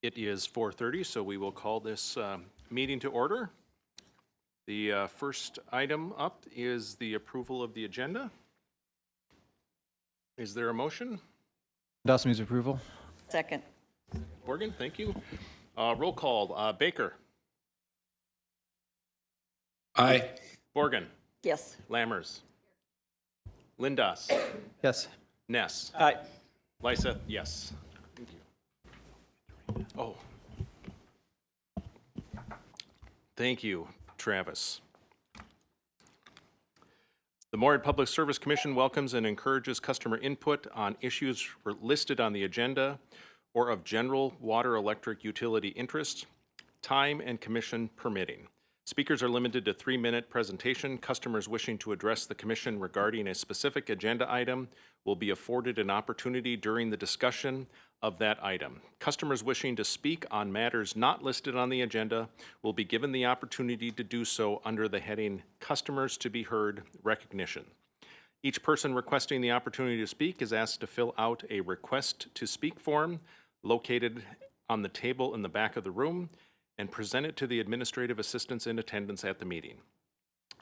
It is 4:30, so we will call this meeting to order. The first item up is the approval of the agenda. Is there a motion? Dawson moves approval. Second. Morgan, thank you. Roll call. Baker. Aye. Borgen. Yes. Lammers. Lindas. Yes. Ness. Aye. Lyseth, yes. Thank you. Oh. Thank you, Travis. The Moorhead Public Service Commission welcomes and encourages customer input on issues listed on the agenda or of general water electric utility interest, time and commission permitting. Speakers are limited to 3-minute presentation. Customers wishing to address the commission regarding a specific agenda item will be afforded an opportunity during the discussion of that item. Customers wishing to speak on matters not listed on the agenda will be given the opportunity to do so under the heading Customers to be Heard Recognition. Each person requesting the opportunity to speak is asked to fill out a request to speak form located on the table in the back of the room and present it to the administrative assistants in attendance at the meeting.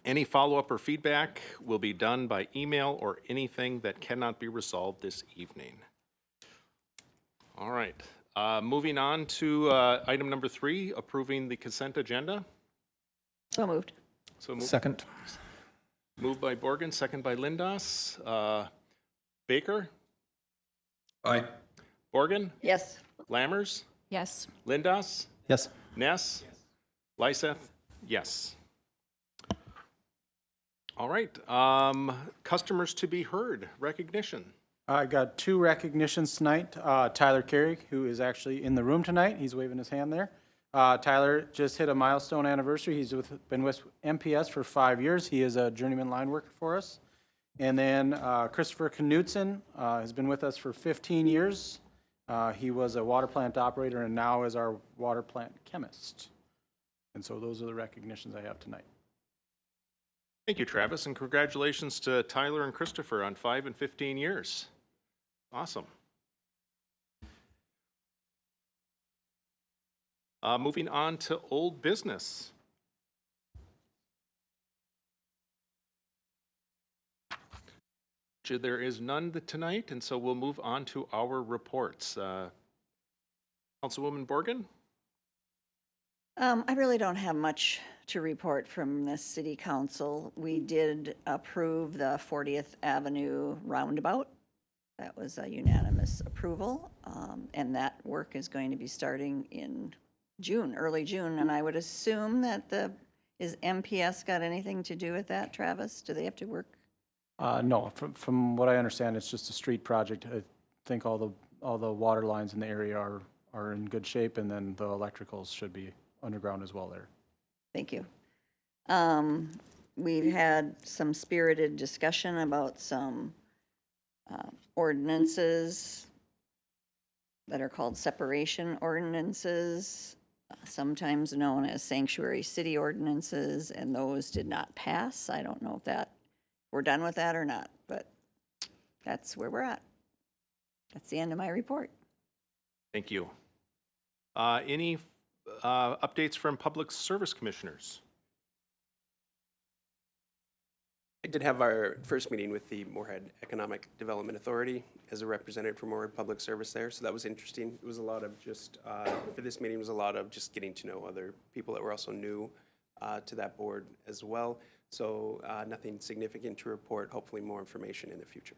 Any follow-up or feedback will be done by email or anything that cannot be resolved this evening. All right, moving on to item number 3, approving the consent agenda. So moved. So Second. moved by Borgen, second by Lindas. Baker, Aye. Borgen, Yes. Lammers, Yes. Lindas, Yes. Ness, Lyseth, yes. All right, customers to be heard, recognition. I got 2 recognitions tonight. Tyler Carey, who is actually in the room tonight, he's waving his hand there. Tyler just hit a milestone anniversary. He's been with MPS for 5 years. He is a journeyman line worker for us. And then Christopher Knudsen has been with us for 15 years. He was a water plant operator and now is our water plant chemist. And so those are the recognitions I have tonight. Thank you, Travis, and congratulations to Tyler and Christopher on 5 and 15 years. Awesome. Moving on to old business. There is none tonight, and so we'll move on to our reports. Councilwoman Borgen? I really don't have much to report from this city council. We did approve the 40th Avenue roundabout. That was a unanimous approval, and that work is going to be starting in June, early June, and I would assume that is MPS got anything to do with that, Travis? Do they have to work? No, from what I understand, it's just a street project. I think all the water lines in the area are in good shape, and then the electricals should be underground as well there. Thank you. We've had some spirited discussion about some ordinances that are called separation ordinances, sometimes known as sanctuary city ordinances, and those did not pass. I don't know if we're done with that or not, but that's where we're at. That's the end of my report. Thank you. Any updates from public service commissioners? I did have our first meeting with the Moorhead Economic Development Authority as a representative for Moorhead Public Service there, so that was interesting. It was a lot of just, for this meeting, was a lot of just getting to know other people that were also new to that board as well. So nothing significant to report, hopefully more information in the future.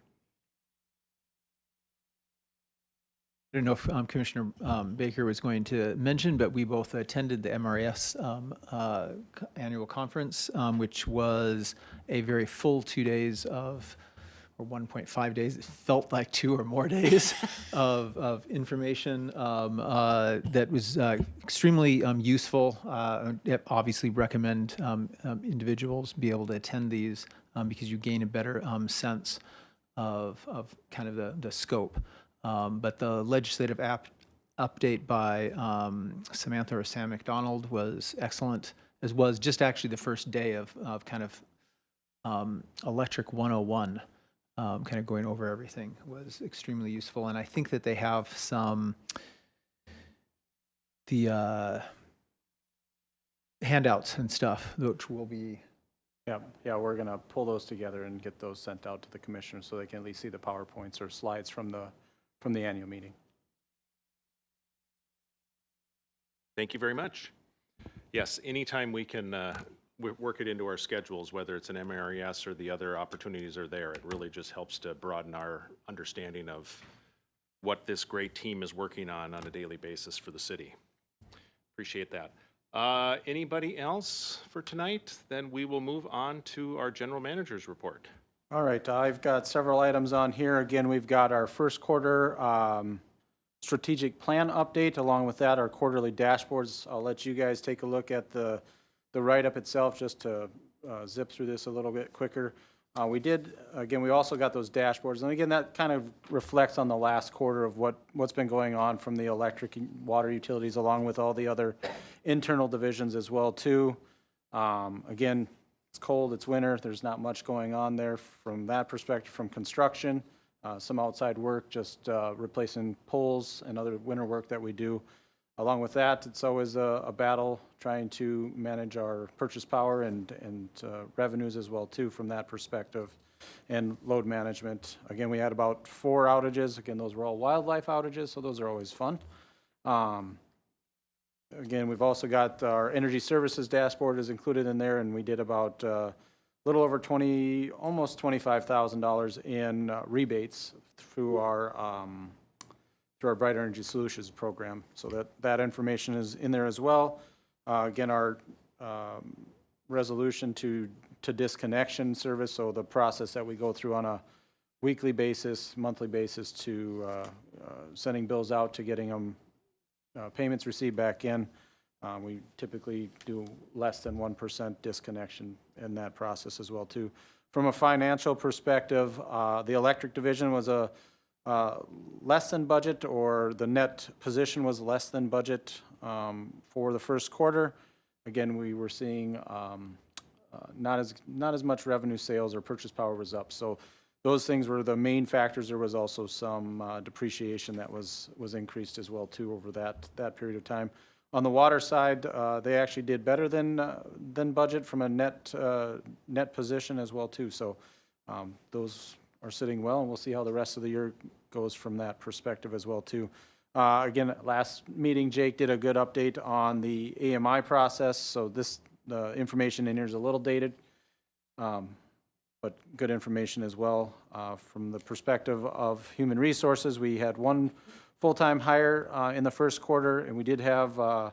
I don't know if Commissioner Baker was going to mention, but we both attended the MRS annual conference, which was a very full 2 days of, or 1.5 days, it felt like 2 or more days of information that was extremely useful. Obviously recommend individuals be able to attend these because you gain a better sense of kind of the scope. But the legislative update by Samantha or Sam McDonald was excellent, as was just actually the first day of kind of Electric 101, kind of going over everything was extremely useful. And I think that they have some handouts and stuff, which will be, Yeah, we're going to pull those together and get those sent out to the commissioners so they can at least see the PowerPoints or slides from the annual meeting. Thank you very much. Yes, anytime we can work it into our schedules, whether it's an MRES or the other opportunities are there, it really just helps to broaden our understanding of what this great team is working on a daily basis for the city. Appreciate that. Anybody else for tonight? Then we will move on to our general manager's report. All right, I've got several items on here. Again, we've got our first quarter strategic plan update. Along with that, our quarterly dashboards. I'll let you guys take a look at the write-up itself just to zip through this a little bit quicker. We also got those dashboards. And again, that kind of reflects on the last quarter of what's been going on from the electric and water utilities along with all the other internal divisions as well too. Again, it's cold, it's winter, there's not much going on there from that perspective from construction. Some outside work, just replacing poles and other winter work that we do. Along with that, it's always a battle trying to manage our purchase power and revenues as well too from that perspective, and load management. Again, we had about 4 outages. Again, those were all wildlife outages, so those are always fun. Again, we've also got our energy services dashboard is included in there, and we did about a little over almost $25,000 in rebates through our Bright Energy Solutions program. So that information is in there as well. Again, our resolution to disconnection service, so the process that we go through on a weekly basis, monthly basis to sending bills out to getting them payments received back in. We typically do less than 1% disconnection in that process as well too. From a financial perspective, the electric division was a less than budget, or the net position was less than budget for the first quarter. Again, we were seeing not as much revenue sales, or purchase power was up. So those things were the main factors. There was also some depreciation that was increased as well too over that period of time. On the water side, they actually did better than budget from a net position as well too. So those are sitting well, and we'll see how the rest of the year goes from that perspective as well too. Again, last meeting, Jake did a good update on the AMI process. So the information in here is a little dated, but good information as well. From the perspective of human resources, we had 1 full-time hire in the first quarter, and we did have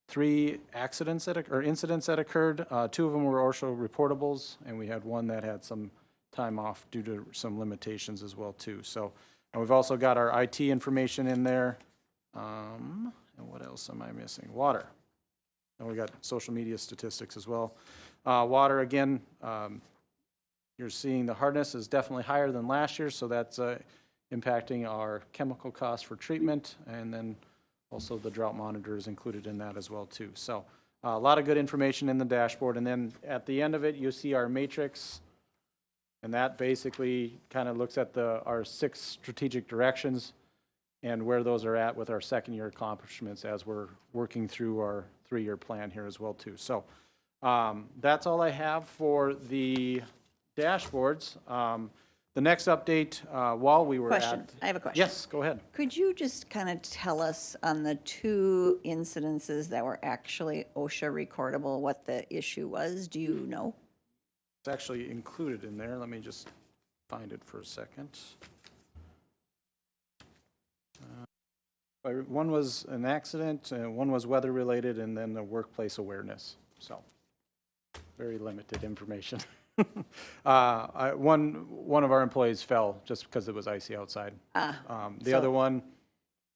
3 incidents that occurred. 2 of them were OSHA reportables, and we had 1 that had some time off due to some limitations as well too. So, and we've also got our IT information in there. And what else am I missing? Water. And we got social media statistics as well. Water, again, you're seeing the hardness is definitely higher than last year, so that's impacting our chemical costs for treatment, and then also the drought monitor is included in that as well too. So a lot of good information in the dashboard, and then at the end of it, you see our matrix. And that basically kind of looks at our 6 strategic directions and where those are at with our second-year accomplishments as we're working through our 3-year plan here as well too. So that's all I have for the dashboards. The next update, while we were Question. I have a question. Yes, go ahead. Could you just kind of tell us on the 2 incidences that were actually OSHA recordable, what the issue was? Do you know? It's actually included in there. Let me just find it for a second. One was an accident, one was weather-related, and then the workplace awareness. So, very limited information. One of our employees fell just because it was icy outside. The other one,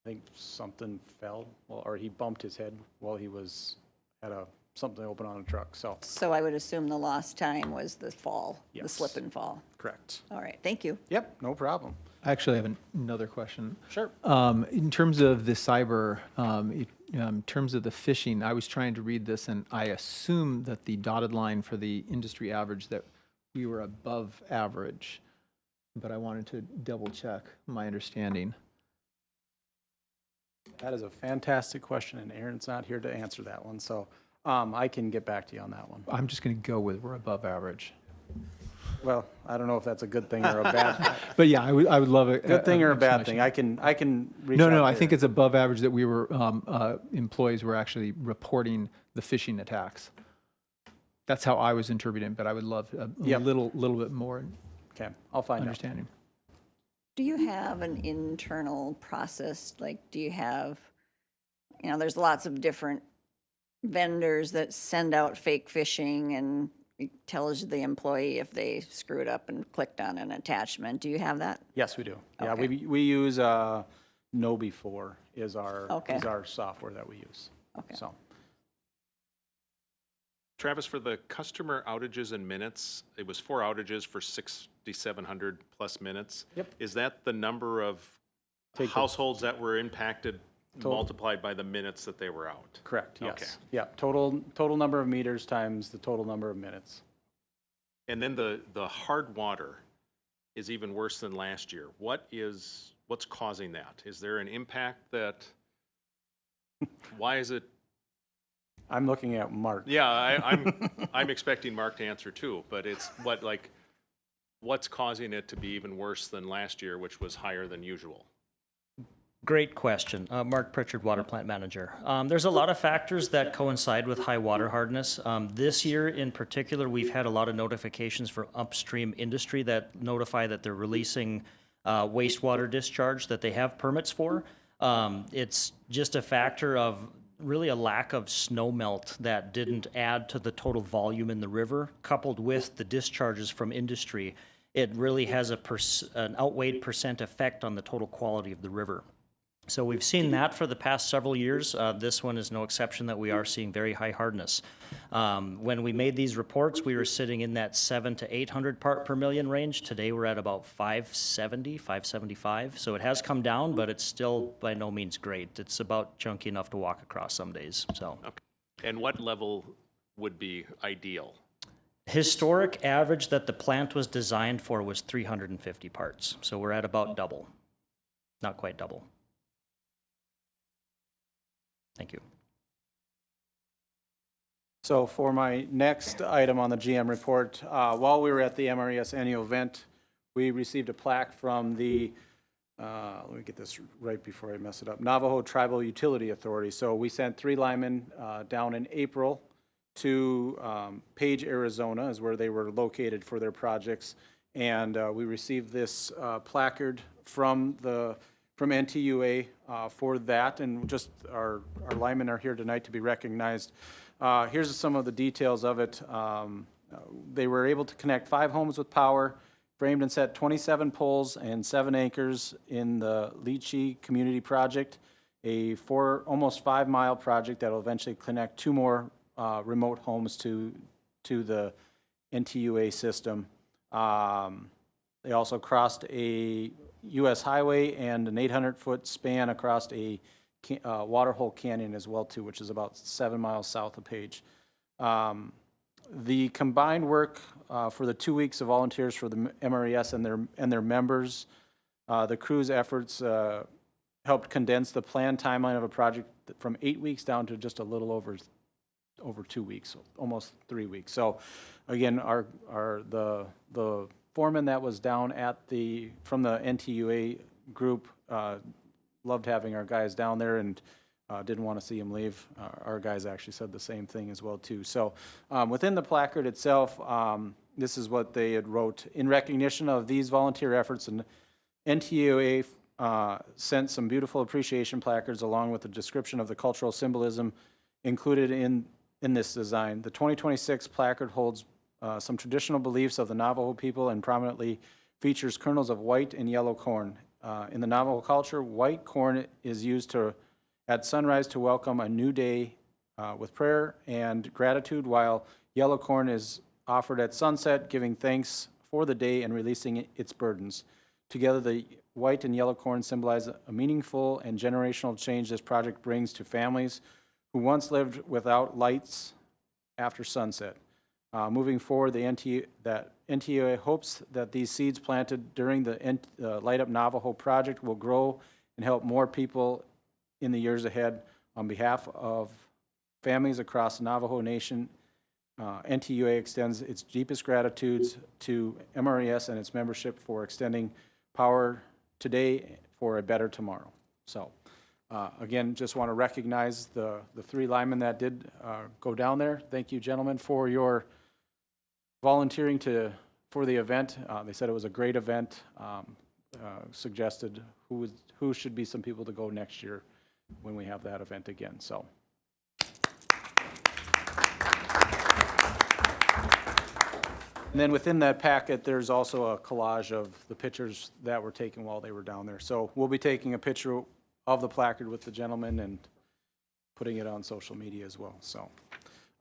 I think something fell, or he bumped his head while he was at something open on a truck. So I would assume the lost time was the fall, the Yes. slip and fall. Correct. All right, thank you. Yep, no problem. I actually have another question. Sure. In terms of the cyber, in terms of the phishing, I was trying to read this, and I assume that the dotted line for the industry average, that we were above average, but I wanted to double check my understanding. That is a fantastic question, and Aaron's not here to answer that one, so I can get back to you on that one. I'm just going to go with we're above average. Well, I don't know if that's a good thing or a bad, But yeah, I would love a. good thing or a bad thing. explanation. I can reach No, out no, to I think Aaron. it's above average that we were, employees were actually reporting the phishing attacks. That's how I was interpreting it, but I would love a Yep. little bit more Okay, I'll find out. understanding. Do you have an internal process? Like, do you have, there's lots of different vendors that send out fake phishing and it tells the employee if they screwed up and clicked on an attachment. Do you have that? Yes, we do. Yeah, Okay. we use KnowBe4 is Okay. our software that we use. Okay. So, Travis, for the customer outages and minutes, it was 4 outages for 6,700 plus minutes. Yep. Is that the number of Take the- households that were impacted Total. multiplied by the minutes that they were out? correct, Okay. yes. Yeah, total number of meters times the total number of minutes. And then the hard water is even worse than last year. What's causing that? Is there an impact that, why is it? I'm looking at Mark. Yeah, I'm expecting Mark to answer too, but it's what's causing it to be even worse than last year, which was higher than usual? Great question. Mark Pritchard, Water Plant Manager. There's a lot of factors that coincide with high water hardness. This year in particular, we've had a lot of notifications for upstream industry that notify that they're releasing wastewater discharge that they have permits for. It's just a factor of really a lack of snow melt that didn't add to the total volume in the river, coupled with the discharges from industry. It really has an outweighed percent effect on the total quality of the river. So we've seen that for the past several years. This one is no exception that we are seeing very high hardness. When we made these reports, we were sitting in that 700 to 800 part per million range. Today we're at about 570, 575. So it has come down, but it's still by no means great. It's about chunky enough to walk across some days. So And what level would be ideal? historic average that the plant was designed for was 350 parts. So we're at about double, not quite double. Thank you. So for my next item on the GM report, while we were at the MRES annual event, we received a plaque from the, let me get this right before I mess it up, Navajo Tribal Utility Authority. So we sent 3 linemen down in April to Page, Arizona, is where they were located for their projects. And we received this placard from NTUA for that, and just our linemen are here tonight to be recognized. Here's some of the details of it. They were able to connect 5 homes with power, framed and set 27 poles and 7 anchors in the Leachy Community Project, a almost 5-mile project that will eventually connect 2 more remote homes to the NTUA system. They also crossed a U.S. highway and an 800-foot span across a waterhole canyon as well too, which is about 7 miles south of Page. The combined work for the 2 weeks of volunteers for the MRES and their members, the crew's efforts helped condense the planned timeline of a project from 8 weeks down to just a little over 2 weeks, almost 3 weeks. So again, the foreman that was down from the NTUA group loved having our guys down there and didn't want to see them leave. Our guys actually said the same thing as well too. So within the placard itself, this is what they had wrote. In recognition of these volunteer efforts, and NTUA sent some beautiful appreciation placards along with a description of the cultural symbolism included in this design. The 2026 placard holds some traditional beliefs of the Navajo people and prominently features kernels of white and yellow corn. In the Navajo culture, white corn is used at sunrise to welcome a new day with prayer and gratitude, while yellow corn is offered at sunset, giving thanks for the day and releasing its burdens. Together, the white and yellow corn symbolize a meaningful and generational change this project brings to families who once lived without lights after sunset. Moving forward, the NTUA hopes that these seeds planted during the Light Up Navajo project will grow and help more people in the years ahead. On behalf of families across the Navajo Nation, NTUA extends its deepest gratitudes to MRES and its membership for extending power today for a better tomorrow. So, again, just want to recognize the three linemen that did go down there. Thank you, gentlemen, for your volunteering for the event. They said it was a great event. Suggested who should be some people to go next year when we have that event again. So. And then within that packet, there's also a collage of the pictures that were taken while they were down there. So we'll be taking a picture of the placard with the gentleman and putting it on social media as well. So,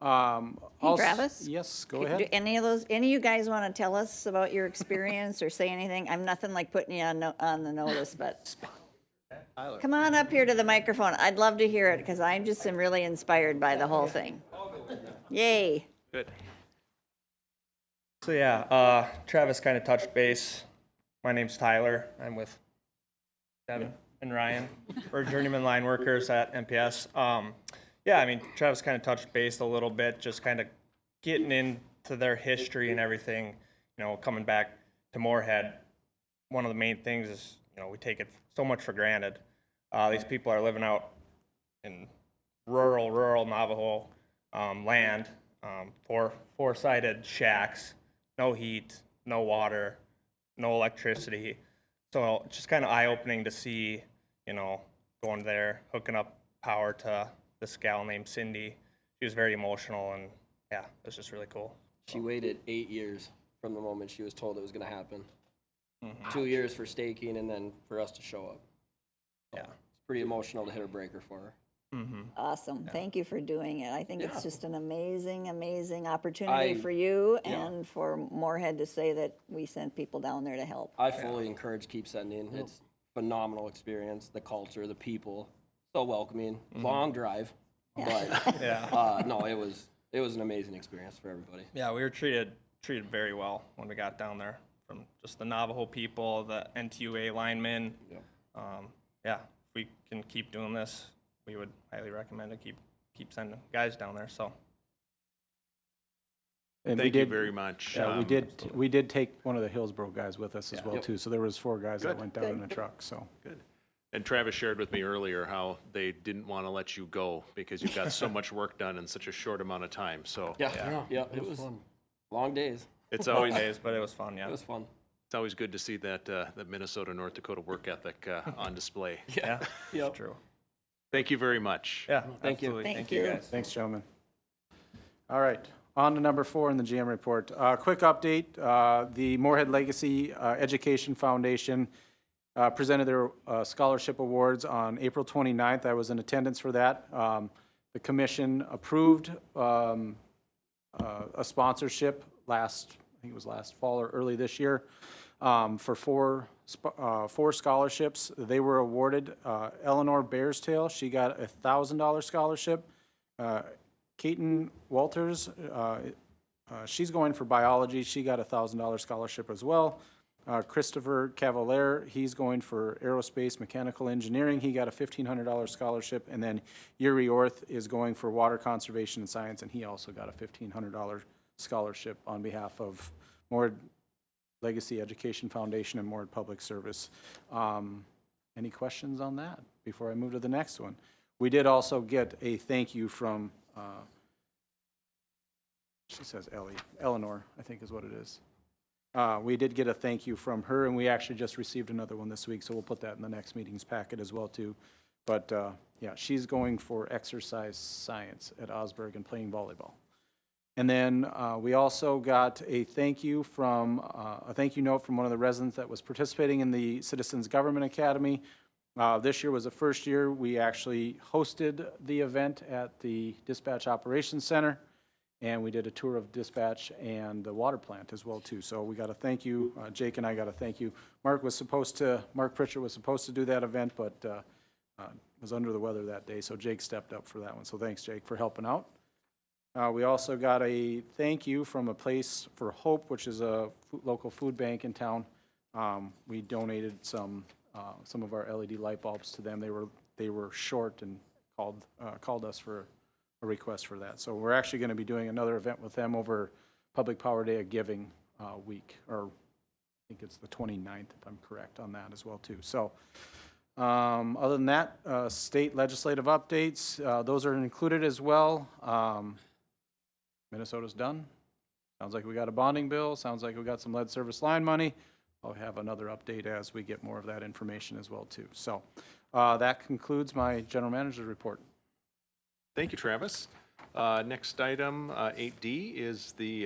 Travis? Yes, go Do ahead. any of you guys want to tell us about your experience or say anything? I'm nothing like putting you on the notice, but come on up here to the microphone. I'd love to hear it because I just am really inspired by the whole thing. Yay. Good. So yeah, Travis kind of touched base. My name's Tyler. I'm with Devin and Ryan. We're journeyman line workers at MPS. Yeah, I mean, Travis kind of touched base a little bit, just kind of getting into their history and everything. You know, coming back to Moorhead, one of the main things is, you know, we take it so much for granted. These people are living out in rural Navajo land, four-sided shacks. No heat, no water, no electricity. So it's just kind of eye-opening to see, you know, going there, hooking up power to this gal named Cindy. She was very emotional, and yeah, it was just really cool. She waited 8 years from the moment she was told it was going to happen. 2 years for staking, and then for us to show up. So Yeah. it's pretty emotional to hit a breaker for her. Awesome. Thank you for doing it. I think it's just an amazing opportunity for you and for Moorhead to say that we sent people down there to help. I fully encourage keep sending. It's phenomenal experience. The culture, the people, so welcoming. Long drive, but no, it was an amazing experience for everybody. Yeah, we were treated very well when we got down there, from just the Navajo people, the NTUA linemen. Yep. Yeah, if we can keep doing this, we would highly recommend to keep sending guys down there. So And Thank you very much. Yeah, we did take one of the Hillsborough guys with us as well too. So there was 4 guys that went down in the truck. So Good. And Travis shared with me earlier how they didn't want to let you go because you've got so much work done in such a short amount of time. So Yeah, it was fun. Long days. it's long always days, but it was fun. Yeah. It was fun. it's always good to see that Minnesota North Dakota work ethic on display. Yeah. Yep. True. Thank you very much. Yeah. Thank you. Absolutely. Thank you you. guys. thanks, gentlemen. All right, on to number 4 in the GM report. Quick update, the Moorhead Legacy Education Foundation presented their scholarship awards on April 29th. I was in attendance for that. The commission approved a sponsorship I think it was last fall or early this year, for 4 scholarships. They were awarded Eleanor Bearstail, she got a $1,000 scholarship. Keaton Walters, she's going for biology. She got a $1,000 scholarship as well. Christopher Cavalier, he's going for aerospace mechanical engineering. He got a $1,500 scholarship. And then Yuri Orth is going for water conservation and science, and he also got a $1,500 scholarship on behalf of Moorhead Legacy Education Foundation and Moorhead Public Service. Any questions on that before I move to the next one? We did also get a thank you from she says Eleanor, I think is what it is. We did get a thank you from her, and we actually just received another one this week, so we'll put that in the next meeting's packet as well, too. But, yeah, she's going for exercise science at Osberg and playing volleyball. And then we also got a thank you note from one of the residents that was participating in the Citizens Government Academy. This year was the first year we actually hosted the event at the Dispatch Operations Center, and we did a tour of dispatch and the water plant as well too. So we got a thank you. Jake and I got a thank you. Mark Pritchard was supposed to do that event, but was under the weather that day, so Jake stepped up for that one. So thanks, Jake, for helping out. We also got a thank you from a Place for Hope, which is a local food bank in town. We donated some of our LED light bulbs to them. They were they were short and called us for a request for that. So we're actually going to be doing another event with them over Public Power Day of Giving week, or I think it's the 29th, if I'm correct on that as well too. So other than that, state legislative updates, those are included as well. Minnesota's done. Sounds like we got a bonding bill. Sounds like we got some lead service line money. I'll have another update as we get more of that information as well too. So that concludes my general manager's report. Thank you, Travis. Next item, 8D, is the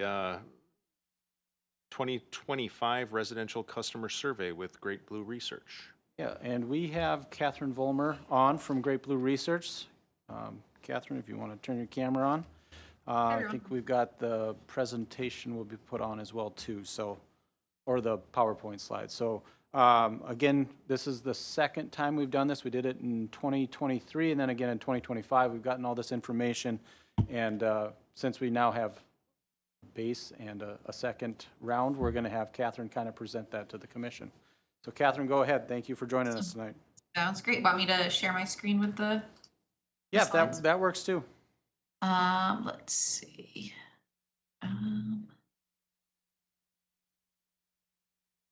2025 Residential Customer Survey with Great Blue Research. Yeah, and we have Catherine Vollmer on from Great Blue Research. Catherine, if you want to turn your camera on. I think we've got the presentation will be put on as well too, so, or the PowerPoint slide. So again, this is the second time we've done this. We did it in 2023 and then again in 2025. We've gotten all this information, and since we now have base and a second round, we're going to have Catherine kind of present that to the commission. So Catherine, go ahead. Thank you for joining us tonight. Sounds great. Want me to share my screen with the Yeah, slides? that works too. Let's see.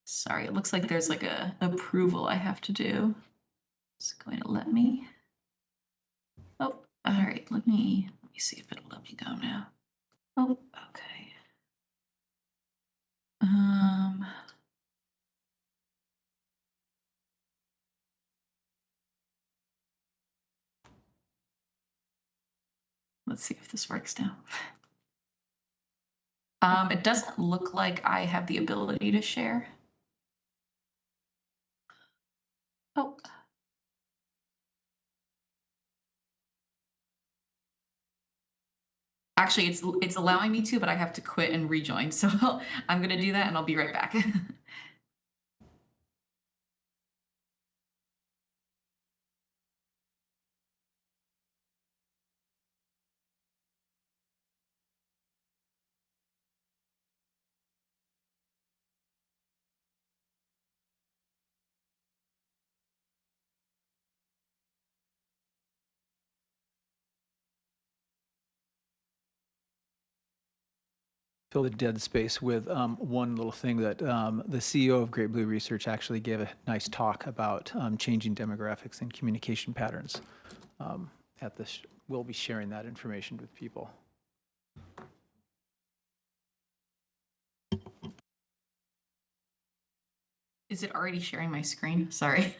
Sorry, it looks like there's like a approval I have to do. It's going to let me. Oh, all right. Let me see if it'll let me go now. Oh, okay. Let's see if this works now. It doesn't look like I have the ability to share. Oh. Actually, it's allowing me to, but I have to quit and rejoin. So I'm going to do that and I'll be right back. Fill the dead space with one little thing that the CEO of Great Blue Research actually gave a nice talk about changing demographics and communication patterns. At this, we'll be sharing that information with people. Is it already sharing my screen? Sorry.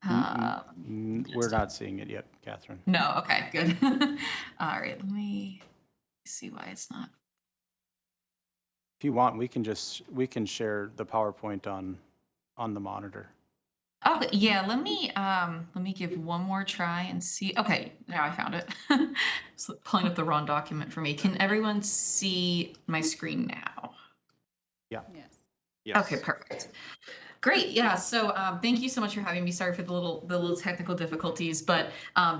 We're not seeing it yet, Catherine. No, okay, good. All right, let me see why it's not. If you want, we can share the PowerPoint on the monitor. Oh, yeah, let me give one more try and see. Okay, now I found it. So pulling up the wrong document for me. Can everyone see my screen now? Yeah. Yes. Okay, perfect. Great, yeah. So thank you so much for having me. Sorry for the little technical difficulties, but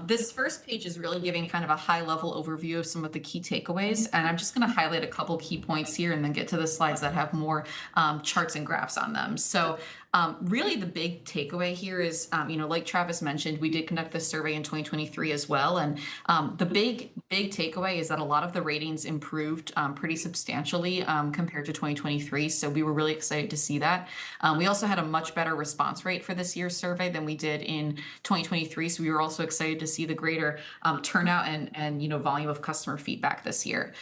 this first page is really giving kind of a high-level overview of some of the key takeaways, and I'm just going to highlight a couple key points here, and then get to the slides that have more charts and graphs on them. So really, the big takeaway here is, like Travis mentioned, we did conduct this survey in 2023 as well, and the big takeaway is that a lot of the ratings improved pretty substantially compared to 2023. So we were really excited to see that. We also had a much better response rate for this year's survey than we did in 2023. So we were also excited to see the greater turnout and volume of customer feedback this year.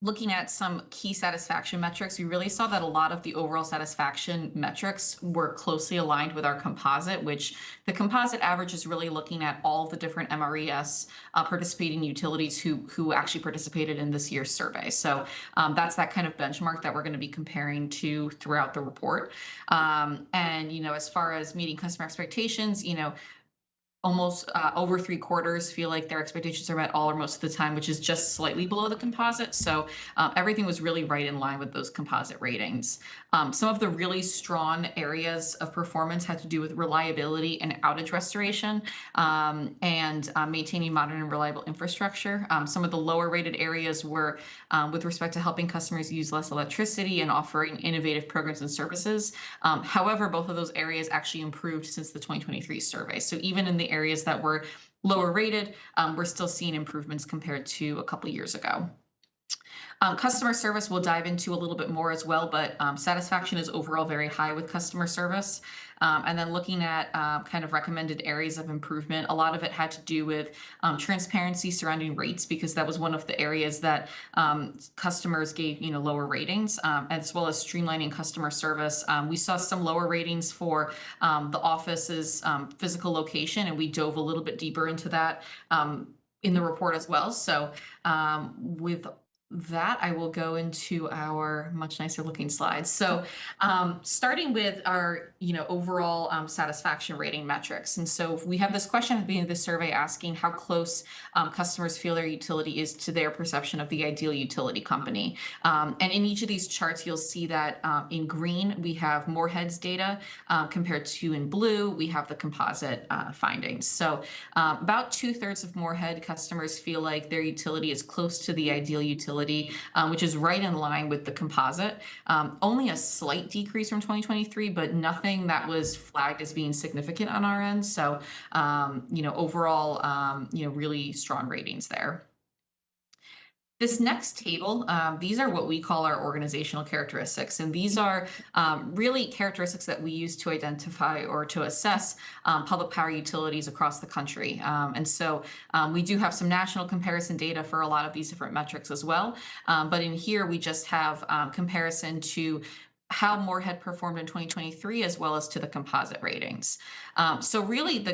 Looking at some key satisfaction metrics, we really saw that a lot of the overall satisfaction metrics were closely aligned with our composite, which the composite average is really looking at all the different MRES participating utilities who actually participated in this year's survey. So that's that kind of benchmark that we're going to be comparing to throughout the report. And, as far as meeting customer expectations, almost over 3/4 feel like their expectations are met all or most of the time, which is just slightly below the composite. So everything was really right in line with those composite ratings. Some of the really strong areas of performance had to do with reliability and outage restoration, and maintaining modern and reliable infrastructure. Some of the lower rated areas were with respect to helping customers use less electricity and offering innovative programs and services. However, both of those areas actually improved since the 2023 survey. So even in the areas that were lower rated, we're still seeing improvements compared to a couple years ago. Customer service we'll dive into a little bit more as well, but satisfaction is overall very high with customer service. And then looking at kind of recommended areas of improvement, a lot of it had to do with transparency surrounding rates, because that was one of the areas that customers gave lower ratings, as well as streamlining customer service. We saw some lower ratings for the office's physical location, and we dove a little bit deeper into that in the report as well. So with that, I will go into our much nicer looking slides. So starting with our overall satisfaction rating metrics. And so we have this question at the beginning of the survey asking how close customers feel their utility is to their perception of the ideal utility company. And in each of these charts, you'll see that in green, we have Moorhead's data compared to in blue, we have the composite findings. So about 2/3 of Moorhead customers feel like their utility is close to the ideal utility, which is right in line with the composite. Only a slight decrease from 2023, but nothing that was flagged as being significant on our end. So, overall, really strong ratings there. This next table, these are what we call our organizational characteristics. And these are really characteristics that we use to identify or to assess public power utilities across the country. And so we do have some national comparison data for a lot of these different metrics as well. But in here, we just have comparison to how Moorhead performed in 2023 as well as to the composite ratings. So really the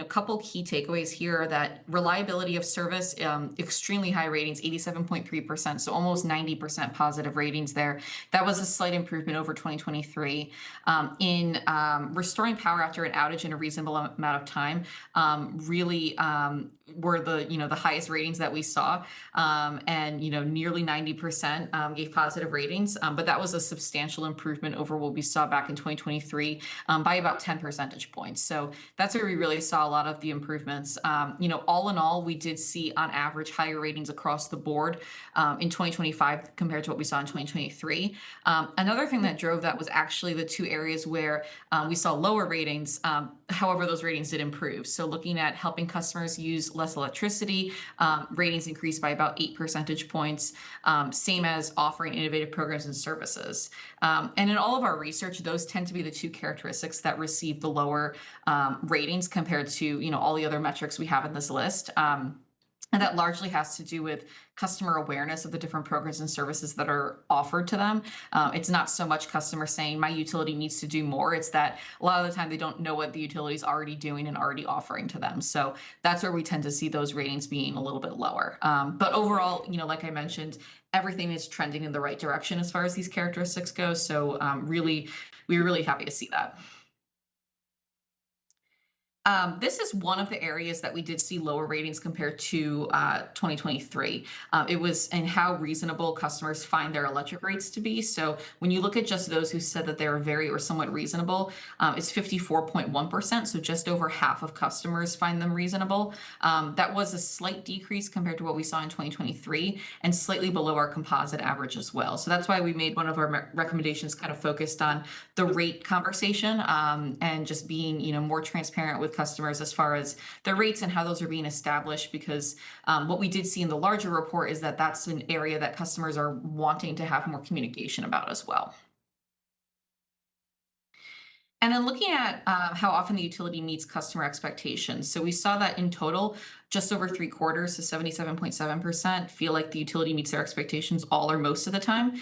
couple key takeaways here are that reliability of service, extremely high ratings, 87.3%, so almost 90% positive ratings there. That was a slight improvement over 2023. In restoring power after an outage in a reasonable amount of time, really were the highest ratings that we saw, and nearly 90% gave positive ratings, but that was a substantial improvement over what we saw back in 2023 by about 10 percentage points. So that's where we really saw a lot of the improvements. All in all, we did see on average higher ratings across the board in 2025 compared to what we saw in 2023. Another thing that drove that was actually the two areas where we saw lower ratings. However, those ratings did improve. So looking at helping customers use less electricity, ratings increased by about 8 percentage points, same as offering innovative programs and services. And in all of our research, those tend to be the two characteristics that receive the lower ratings compared to all the other metrics we have in this list. And that largely has to do with customer awareness of the different programs and services that are offered to them. It's not so much customers saying my utility needs to do more. It's that a lot of the time they don't know what the utility is already doing and already offering to them. So that's where we tend to see those ratings being a little bit lower. But overall, like I mentioned, everything is trending in the right direction as far as these characteristics go. So we're really happy to see that. This is one of the areas that we did see lower ratings compared to 2023. It was in how reasonable customers find their electric rates to be. So when you look at just those who said that they were very or somewhat reasonable, it's 54.1%. So just over half of customers find them reasonable. That was a slight decrease compared to what we saw in 2023 and slightly below our composite average as well. So that's why we made one of our recommendations kind of focused on the rate conversation and just being more transparent with customers as far as their rates and how those are being established, because what we did see in the larger report is that that's an area that customers are wanting to have more communication about as well. And then looking at how often the utility meets customer expectations. So we saw that in total, just over 3/4, so 77.7%, feel like the utility meets their expectations all or most of the time,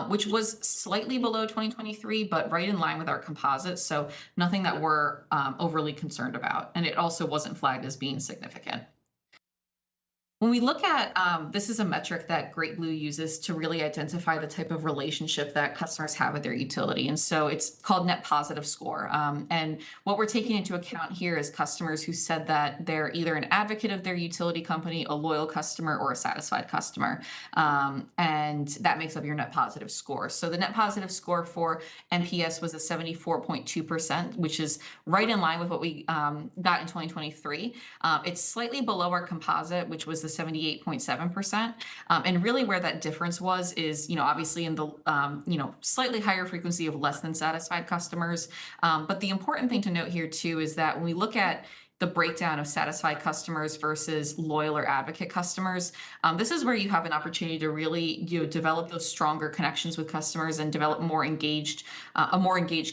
which was slightly below 2023, but right in line with our composite. So nothing that we're overly concerned about. And it also wasn't flagged as being significant. When we look at, this is a metric that Great Blue uses to really identify the type of relationship that customers have with their utility. And so it's called net positive score. And what we're taking into account here is customers who said that they're either an advocate of their utility company, a loyal customer, or a satisfied customer. And that makes up your net positive score. So the net positive score for NPS was a 74.2%, which is right in line with what we got in 2023. It's slightly below our composite, which was the 78.7%. And really where that difference was is, obviously in the, slightly higher frequency of less than satisfied customers. But the important thing to note here too is that when we look at the breakdown of satisfied customers versus loyal or advocate customers. This is where you have an opportunity to really develop those stronger connections with customers and develop a more engaged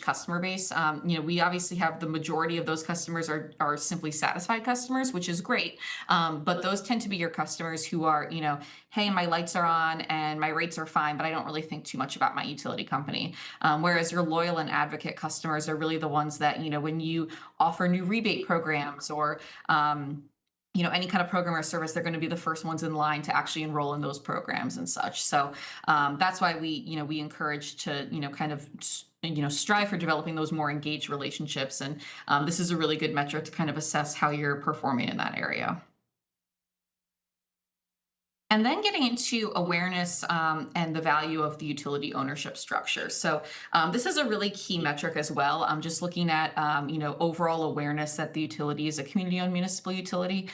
customer base. We obviously have the majority of those customers are simply satisfied customers, which is great. But those tend to be your customers who are, hey, my lights are on and my rates are fine, but I don't really think too much about my utility company. Whereas your loyal and advocate customers are really the ones that, when you offer new rebate programs or any kind of program or service, they're going to be the first ones in line to actually enroll in those programs and such. So that's why we encourage to strive for developing those more engaged relationships. And this is a really good metric to kind of assess how you're performing in that area. And then getting into awareness and the value of the utility ownership structure. So this is a really key metric as well. I'm just looking at overall awareness that the utility is a community-owned municipal utility.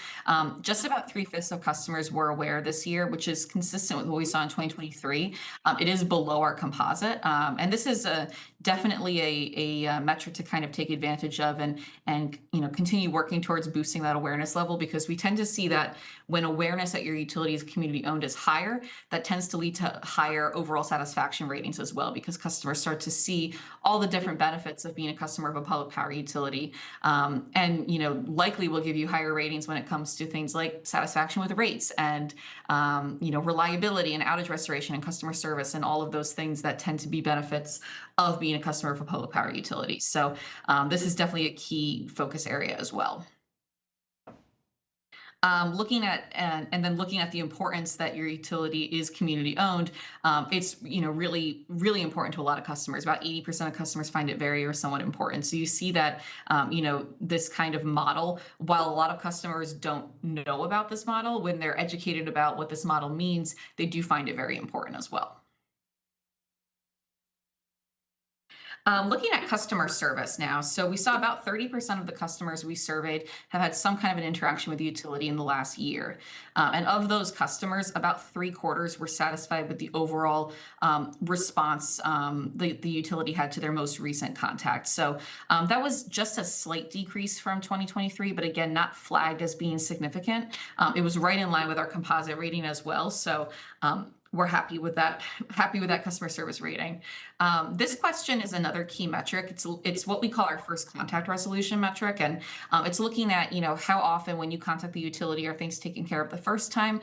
Just about 3/5 of customers were aware this year, which is consistent with what we saw in 2023. It is below our composite, and this is definitely a metric to kind of take advantage of and continue working towards boosting that awareness level, because we tend to see that when awareness at your utility is community owned is higher, that tends to lead to higher overall satisfaction ratings as well, because customers start to see all the different benefits of being a customer of a public power utility, and likely will give you higher ratings when it comes to things like satisfaction with rates and reliability and outage restoration and customer service and all of those things that tend to be benefits of being a customer of a public power utility. So this is definitely a key focus area as well. Looking at the importance that your utility is community owned, it's really, really important to a lot of customers. About 80% of customers find it very or somewhat important. So you see that this kind of model, while a lot of customers don't know about this model, when they're educated about what this model means, they do find it very important as well. Looking at customer service now, so we saw about 30% of the customers we surveyed have had some kind of an interaction with the utility in the last year. And of those customers, about 3/4 were satisfied with the overall response the utility had to their most recent contact. So that was just a slight decrease from 2023, but again, not flagged as being significant. It was right in line with our composite rating as well. So we're happy with that customer service rating. This question is another key metric. It's what we call our first contact resolution metric, and it's looking at how often when you contact the utility are things taken care of the first time,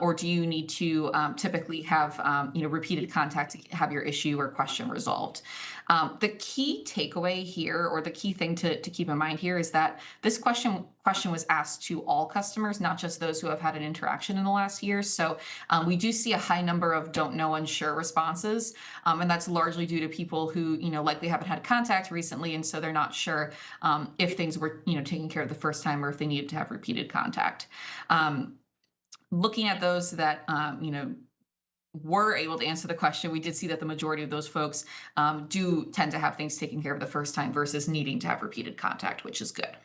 or do you need to typically have repeated contact to have your issue or question resolved. The key takeaway here, or the key thing to keep in mind here, is that this question was asked to all customers, not just those who have had an interaction in the last year. So we do see a high number of don't know, unsure responses, and that's largely due to people who likely haven't had contact recently, and so they're not sure if things were taken care of the first time or if they needed to have repeated contact. Looking at those that were able to answer the question, we did see that the majority of those folks do tend to have things taken care of the first time versus needing to have repeated contact, which is good.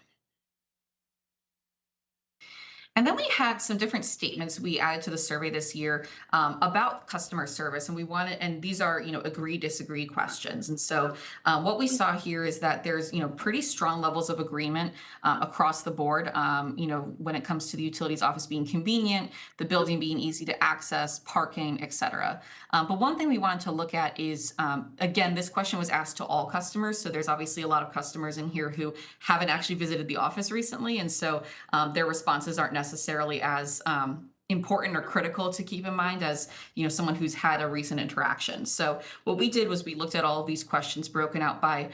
And then we had some different statements we added to the survey this year about customer service, and and these are agree, disagree questions. And so what we saw here is that there's pretty strong levels of agreement across the board. When it comes to the utilities office being convenient, the building being easy to access, parking, etc. But one thing we wanted to look at is again, this question was asked to all customers, so there's obviously a lot of customers in here who haven't actually visited the office recently, and so their responses aren't necessarily as important or critical to keep in mind as, you know, someone who's had a recent interaction. So what we did was we looked at all of these questions broken out by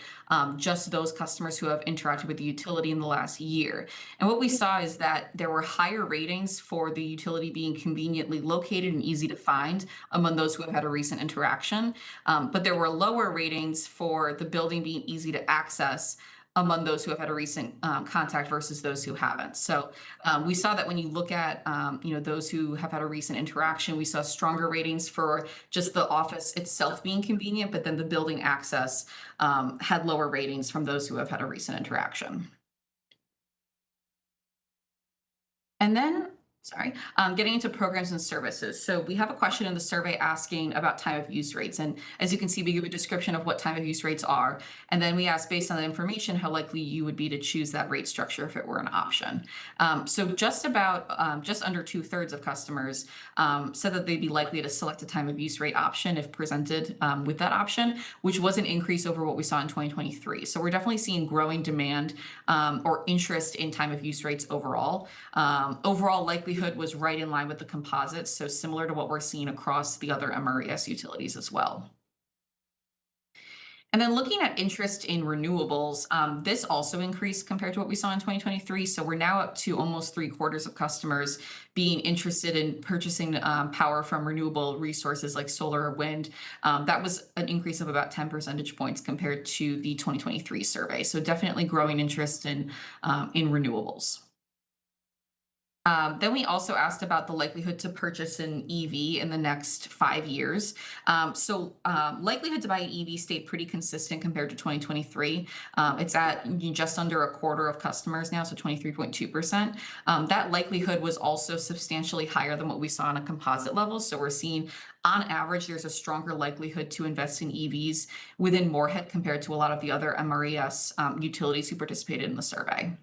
just those customers who have interacted with the utility in the last year. And what we saw is that there were higher ratings for the utility being conveniently located and easy to find among those who have had a recent interaction. But there were lower ratings for the building being easy to access among those who have had a recent contact versus those who haven't. So we saw that when you look at you know, those who have had a recent interaction, we saw stronger ratings for just the office itself being convenient, but then the building access had lower ratings from those who have had a recent interaction. And then, getting into programs and services. So we have a question in the survey asking about time of use rates. And as you can see, we give a description of what time of use rates are. And then we ask, based on the information, how likely you would be to choose that rate structure if it were an option. So just about, just under 2/3 of customers said that they'd be likely to select a time of use rate option if presented with that option, which was an increase over what we saw in 2023. So we're definitely seeing growing demand or interest in time of use rates overall. Overall likelihood was right in line with the composites, so similar to what we're seeing across the other MRES utilities as well. And then looking at interest in renewables, this also increased compared to what we saw in 2023. So we're now up to almost 3/4 of customers being interested in purchasing power from renewable resources like solar or wind. That was an increase of about 10 percentage points compared to the 2023 survey. So definitely growing interest in renewables. Then we also asked about the likelihood to purchase an EV in the next 5 years. Likelihood to buy an EV stayed pretty consistent compared to 2023. It's at just under 1/4 of customers now, so 23.2%. That likelihood was also substantially higher than what we saw on a composite level. So we're seeing, on average, there's a stronger likelihood to invest in EVs within Moorhead compared to a lot of the other MRES utilities who participated in the survey.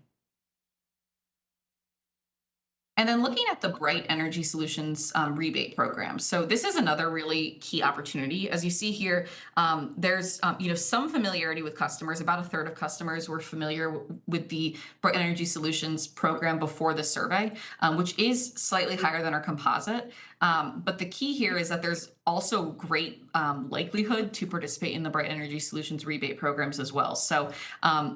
And then looking at the Bright Energy Solutions rebate program. So this is another really key opportunity. As you see here, there's you know, some familiarity with customers. About 1/3 of customers were familiar with the Bright Energy Solutions program before the survey, which is slightly higher than our composite. But the key here is that there's also great likelihood to participate in the Bright Energy Solutions rebate programs as well. So,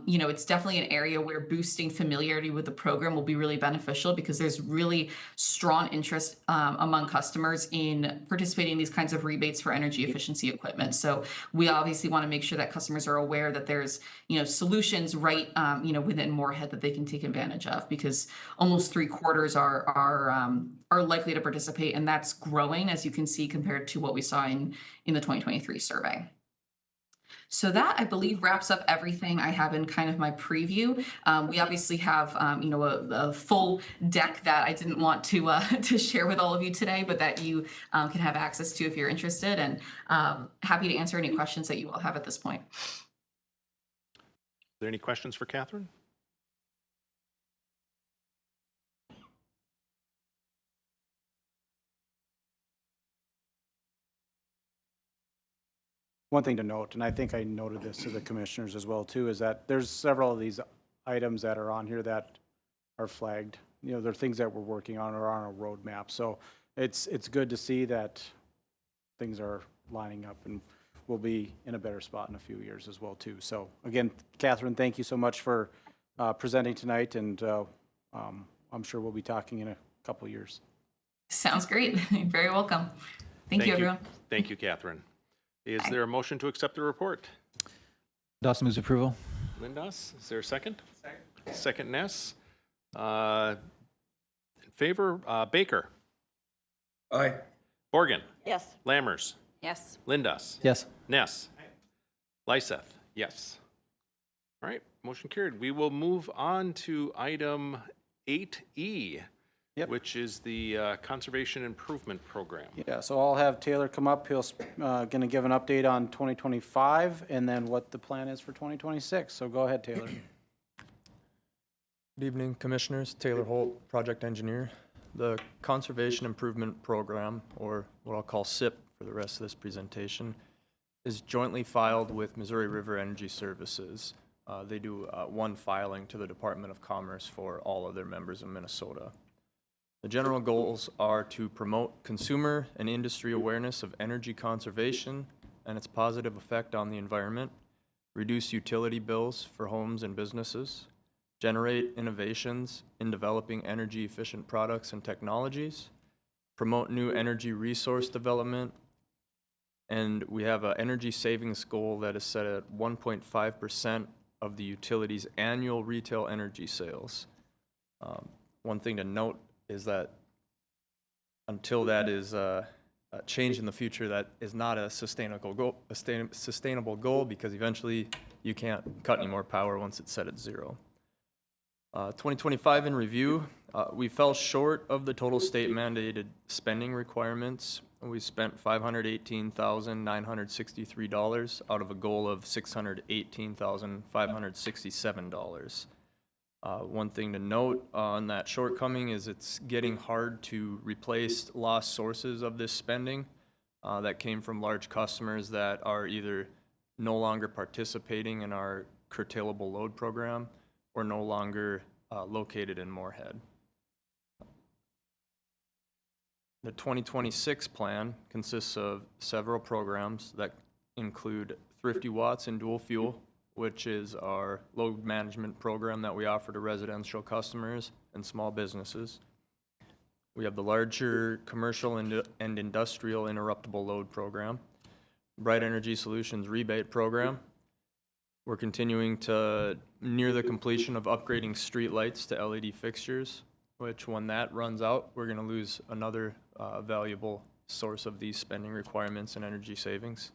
you know, it's definitely an area where boosting familiarity with the program will be really beneficial because there's really strong interest among customers in participating in these kinds of rebates for energy efficiency equipment. So we obviously want to make sure that customers are aware that there's, you know, solutions right, you know, within Moorhead that they can take advantage of, because almost 3/4 are likely to participate, and that's growing, as you can see, compared to what we saw in the 2023 survey. So that, I believe, wraps up everything I have in kind of my preview. We obviously have, you know, a full deck that I didn't want to share with all of you today, but that you can have access to if you're interested, and happy to answer any questions that you all have at this point. Are there any questions for Catherine? One thing to note, and I think I noted this to the commissioners as well too, is that there's several of these items that are on here that are flagged. You know, they're things that we're working on or on a roadmap. So it's good to see that things are lining up, and we'll be in a better spot in a few years as well too. So again, Catherine, thank you so much for presenting tonight, and I'm sure we'll be talking in a couple of years. Sounds great. You're very welcome. Thank you, everyone. Thank you, Catherine. Is there a motion to accept the report? Dawson moves approval. Lindos, is there a second? Second, Ness. In favor, Baker. Aye. Borgen. Yes. Lammers. Yes. Lindos. Yes. Ness. Lyseth. Yes. All right, motion carried. We will move on to item 8E, which is the Conservation Improvement Program. Yeah, so I'll have Taylor come up. He'll going to give an update on 2025 and then what the plan is for 2026. So go ahead, Taylor. Good evening, Commissioners. Taylor Holt, Project Engineer. The Conservation Improvement Program, or what I'll call SIP for the rest of this presentation, is jointly filed with Missouri River Energy Services. They do one filing to the Department of Commerce for all of their members of Minnesota. The general goals are to promote consumer and industry awareness of energy conservation and its positive effect on the environment, reduce utility bills for homes and businesses, generate innovations in developing energy-efficient products and technologies, promote new energy resource development, and we have an energy savings goal that is set at 1.5% of the utility's annual retail energy sales. One thing to note is that until that is changed in the future, that is not a sustainable goal because eventually you can't cut any more power once it's set at 0. 2025 in review, we fell short of the total state mandated spending requirements. We spent $518,963 out of a goal of $618,567. One thing to note on that shortcoming is it's getting hard to replace lost sources of this spending that came from large customers that are either no longer participating in our curtailable load program or no longer located in Moorhead. The 2026 plan consists of several programs that include Thrifty Watts and Dual Fuel, which is our load management program that we offer to residential customers and small businesses. We have the larger commercial and industrial interruptible load program, Bright Energy Solutions rebate program. We're continuing to near the completion of upgrading street lights to LED fixtures, which when that runs out, we're going to lose another valuable source of these spending requirements and energy savings.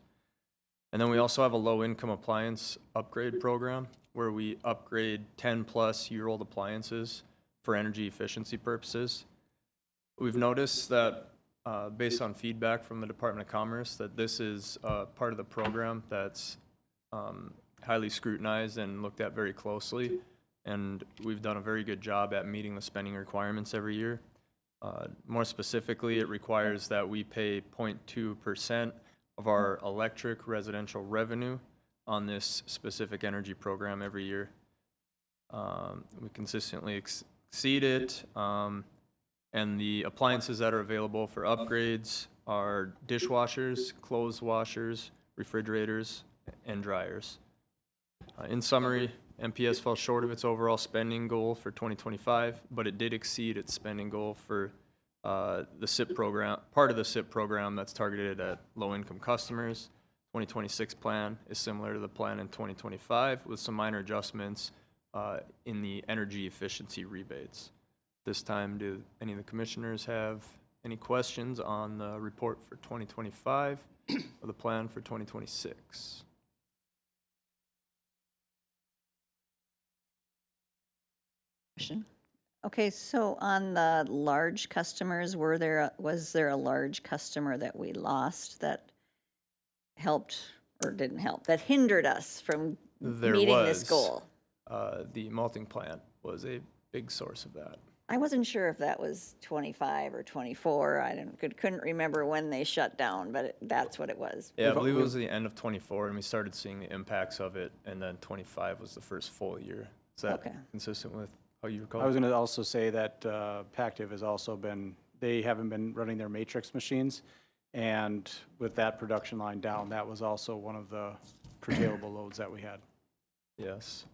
And then we also have a low-income appliance upgrade program where we upgrade 10-plus-year-old appliances for energy efficiency purposes. We've noticed that, based on feedback from the Department of Commerce, that this is part of the program that's highly scrutinized and looked at very closely, and we've done a very good job at meeting the spending requirements every year. More specifically, it requires that we pay 0.2% of our electric residential revenue on this specific energy program every year. We consistently exceed it, and the appliances that are available for upgrades are dishwashers, clothes washers, refrigerators, and dryers. In summary, MPS fell short of its overall spending goal for 2025, but it did exceed its spending goal for the SIP program, part of the SIP program that's targeted at low-income customers. 2026 plan is similar to the plan in 2025 with some minor adjustments in the energy efficiency rebates. This time, do any of the commissioners have any questions on the report for 2025 or the plan for 2026? Question. Okay, so on the large customers, was there a large customer that we lost that helped or didn't help, that hindered us from meeting this goal? The malting plant was a big source of that. I wasn't sure if that was 25 or 24. I couldn't remember when they shut down, but that's what it was. Yeah, I believe it was the end of 24, and we started seeing the impacts of it, and then 25 was the first full year. Is that consistent with how you recall? I was going to also say that Pactiv has also been, they haven't been running their matrix machines, and with that production line down, that was also one of the curtailable loads that we had. Yes.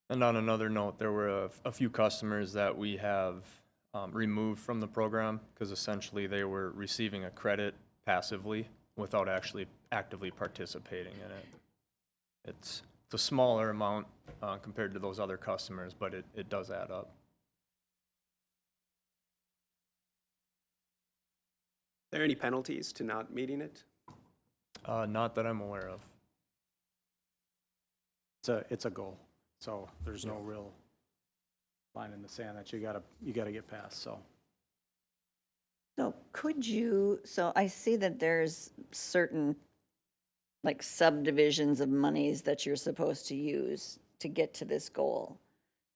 And on another note, there were a few customers that we have removed from the program because essentially they were receiving a credit passively without actually actively participating in it. It's a smaller amount compared to those other customers, but it does add up. Are there any penalties to not meeting it? Not that I'm aware of. It's a goal, so there's no real line in the sand that you gotta get past. So So I see that there's certain like subdivisions of monies that you're supposed to use to get to this goal.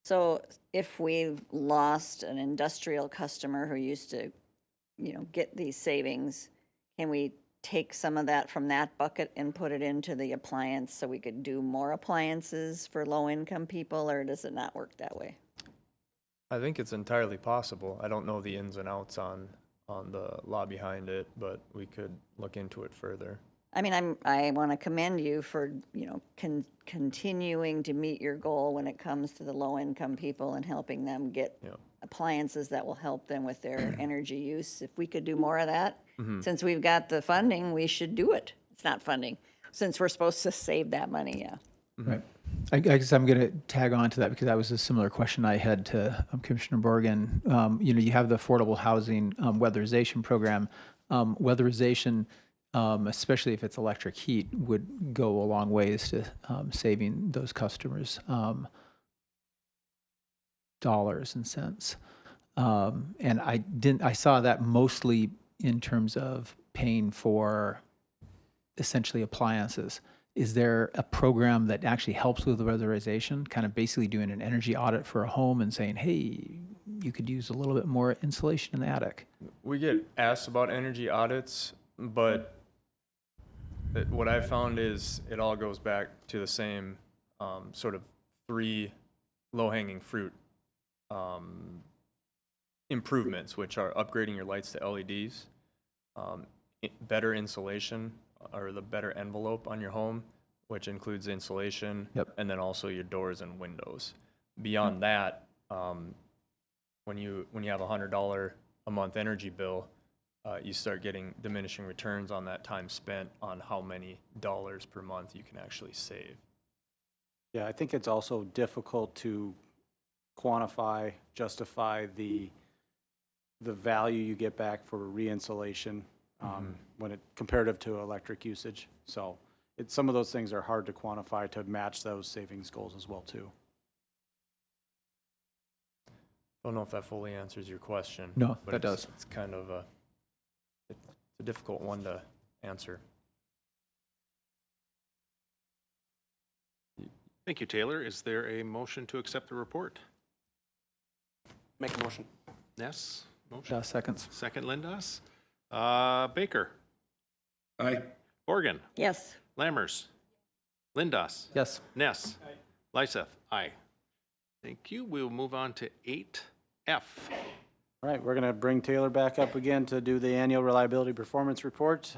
So if we've lost an industrial customer who used to, get these savings, can we take some of that from that bucket and put it into the appliance so we could do more appliances for low-income people, or does it not work that way? I think it's entirely possible. I don't know the ins and outs on the law behind it, but we could look into it further. I mean, I want to commend you for, continuing to meet your goal when it comes to the low-income people and helping them get Yeah. appliances that will help them with their energy use. If we could do more of that, Mm-hmm. since we've got the funding, we should do it. It's not funding, since we're supposed to save that money, yeah. Right. I guess I'm going to tag on to that because that was a similar question I had to Commissioner Borgen. You have the affordable housing weatherization program. Weatherization, especially if it's electric heat, would go a long ways to saving those customers dollars and cents. And I saw that mostly in terms of paying for essentially appliances. Is there a program that actually helps with the weatherization, kind of basically doing an energy audit for a home and saying, hey, you could use a little bit more insulation in the attic? We get asked about energy audits, but what I found is it all goes back to the same sort of 3 low-hanging fruit improvements, which are upgrading your lights to LEDs, better insulation, or the better envelope on your home, which includes insulation, Yep. and then also your doors and windows. Beyond that, when you have a $100 a month energy bill, you start getting diminishing returns on that time spent on how many dollars per month you can actually save. Yeah, I think it's also difficult to quantify, justify the value you get back for re-insulation when it comparative to electric usage. So some of those things are hard to quantify to match those savings goals as well too. Don't know if that fully answers your question. No, but that does. It's kind of it's a difficult one to answer. Thank you, Taylor. Is there a motion to accept the report? Make a motion. Ness, motion. Seconds. Second, Lindas. Baker, Aye. Borgen, Yes, Lammers, Lindas, Yes. Ness, Lyseth, aye. Thank you. We'll move on to 8F. All right, we're going to bring Taylor back up again to do the annual reliability performance report.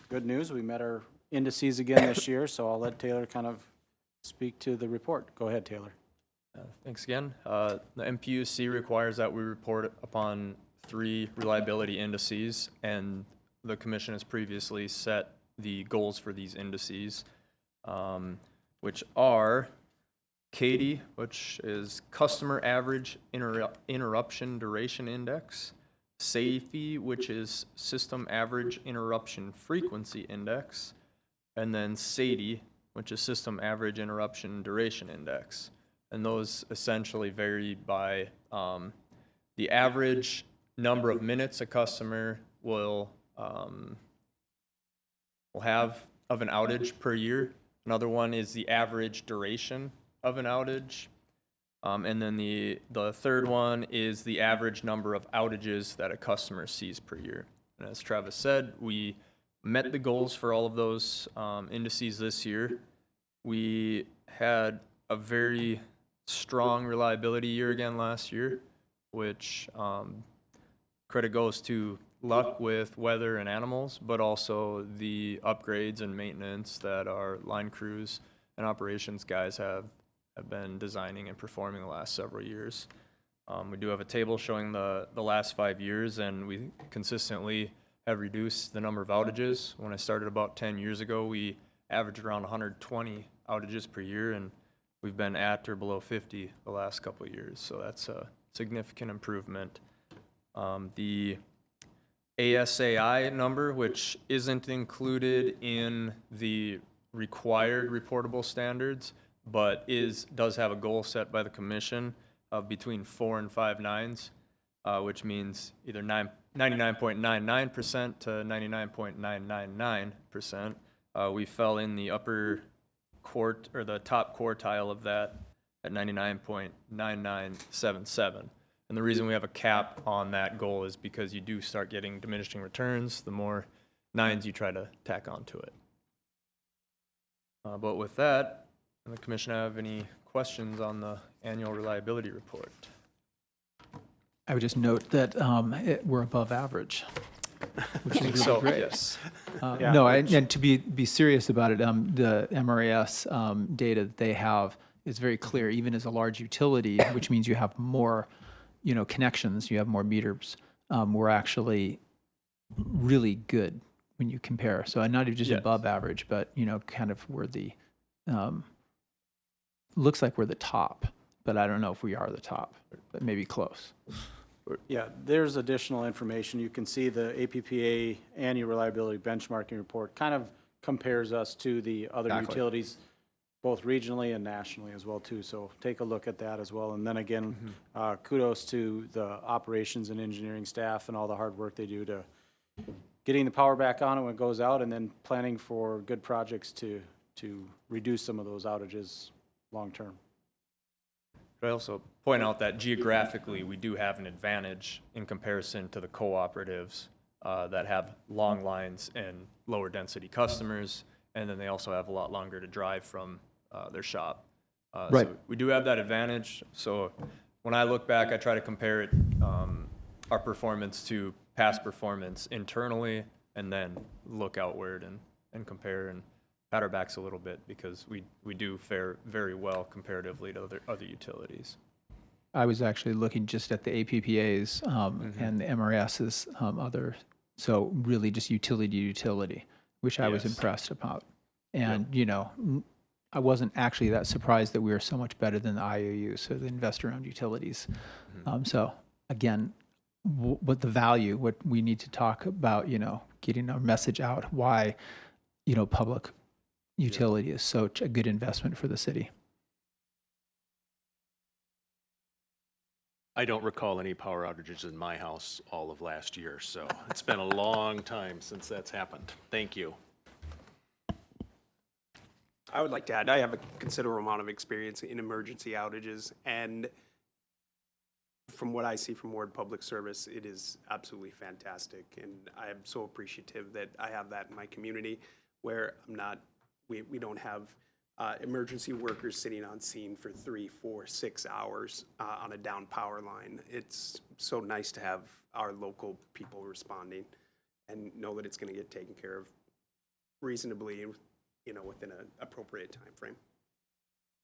Good news, we met our indices again this year, so I'll let Taylor kind of speak to the report. Go ahead, Taylor. Thanks again. The MPUC requires that we report upon 3 reliability indices, and the commission has previously set the goals for these indices, which are CADI, which is Customer Average Interruption Duration Index, SAFE, which is System Average Interruption Frequency Index, and then SAIDI, which is System Average Interruption Duration Index. And those essentially vary by the average number of minutes a customer will have of an outage per year. Another one is the average duration of an outage. And then the third one is the average number of outages that a customer sees per year. And as Travis said, we met the goals for all of those indices this year. We had a very strong reliability year again last year, which credit goes to luck with weather and animals, but also the upgrades and maintenance that our line crews and operations guys have been designing and performing the last several years. We do have a table showing the last 5 years, and we consistently have reduced the number of outages. When I started about 10 years ago, we averaged around 120 outages per year, and we've been at or below 50 the last couple of years, so that's a significant improvement. The ASAI number, which isn't included in the required reportable standards, but does have a goal set by the commission of between 4 and 5 nines, which means either 99.99% to 99.999%. We fell in the upper the top quartile of that at 99.9977. And the reason we have a cap on that goal is because you do start getting diminishing returns the more nines you try to tack onto it. But with that, does the commission have any questions on the annual reliability report? I would just note that we're above average, which is really So, great. yes. Yeah. No, and to be serious about it, the MRAS data that they have is very clear. Even as a large utility, which means you have more, connections, you have more meters. We're actually really good when you compare. So not even just Yes. above average, but kind of we're the looks like we're the top, but I don't know if we are the top, but maybe close. Yeah, there's additional information. You can see the APPA annual reliability benchmarking report kind of compares us to the other Exactly. utilities, both regionally and nationally as well too. So take a look at that as well. And then again, kudos to the operations and engineering staff and all the hard work they do to getting the power back on when it goes out, and then planning for good projects to reduce some of those outages long term. But I also point out that geographically, we do have an advantage in comparison to the cooperatives that have long lines and lower density customers, and then they also have a lot longer to drive from their shop. Right. So we do have that advantage. So when I look back, I try to compare it, our performance to past performance internally, and then look outward and compare and pat our backs a little bit, because we do fare very well comparatively to other utilities. I was actually looking just at the APPAs and the MRS's other, so really just utility to utility, which I was Yes. impressed about. And, I wasn't actually that surprised that we were so much better than the IOU, so the investor-owned utilities. So again, what the value, what we need to talk about, getting our message out, why, public utility is such a good investment for the city. I don't recall any power outages in my house all of last year, so it's been a long time since that's happened. Thank you. I would like to add, I have a considerable amount of experience in emergency outages, and from what I see from Ward Public Service, it is absolutely fantastic, and I am so appreciative that I have that in my community, where we don't have emergency workers sitting on scene for 3, 4, 6 hours on a down power line. It's so nice to have our local people responding and know that it's going to get taken care of reasonably, within an appropriate time frame.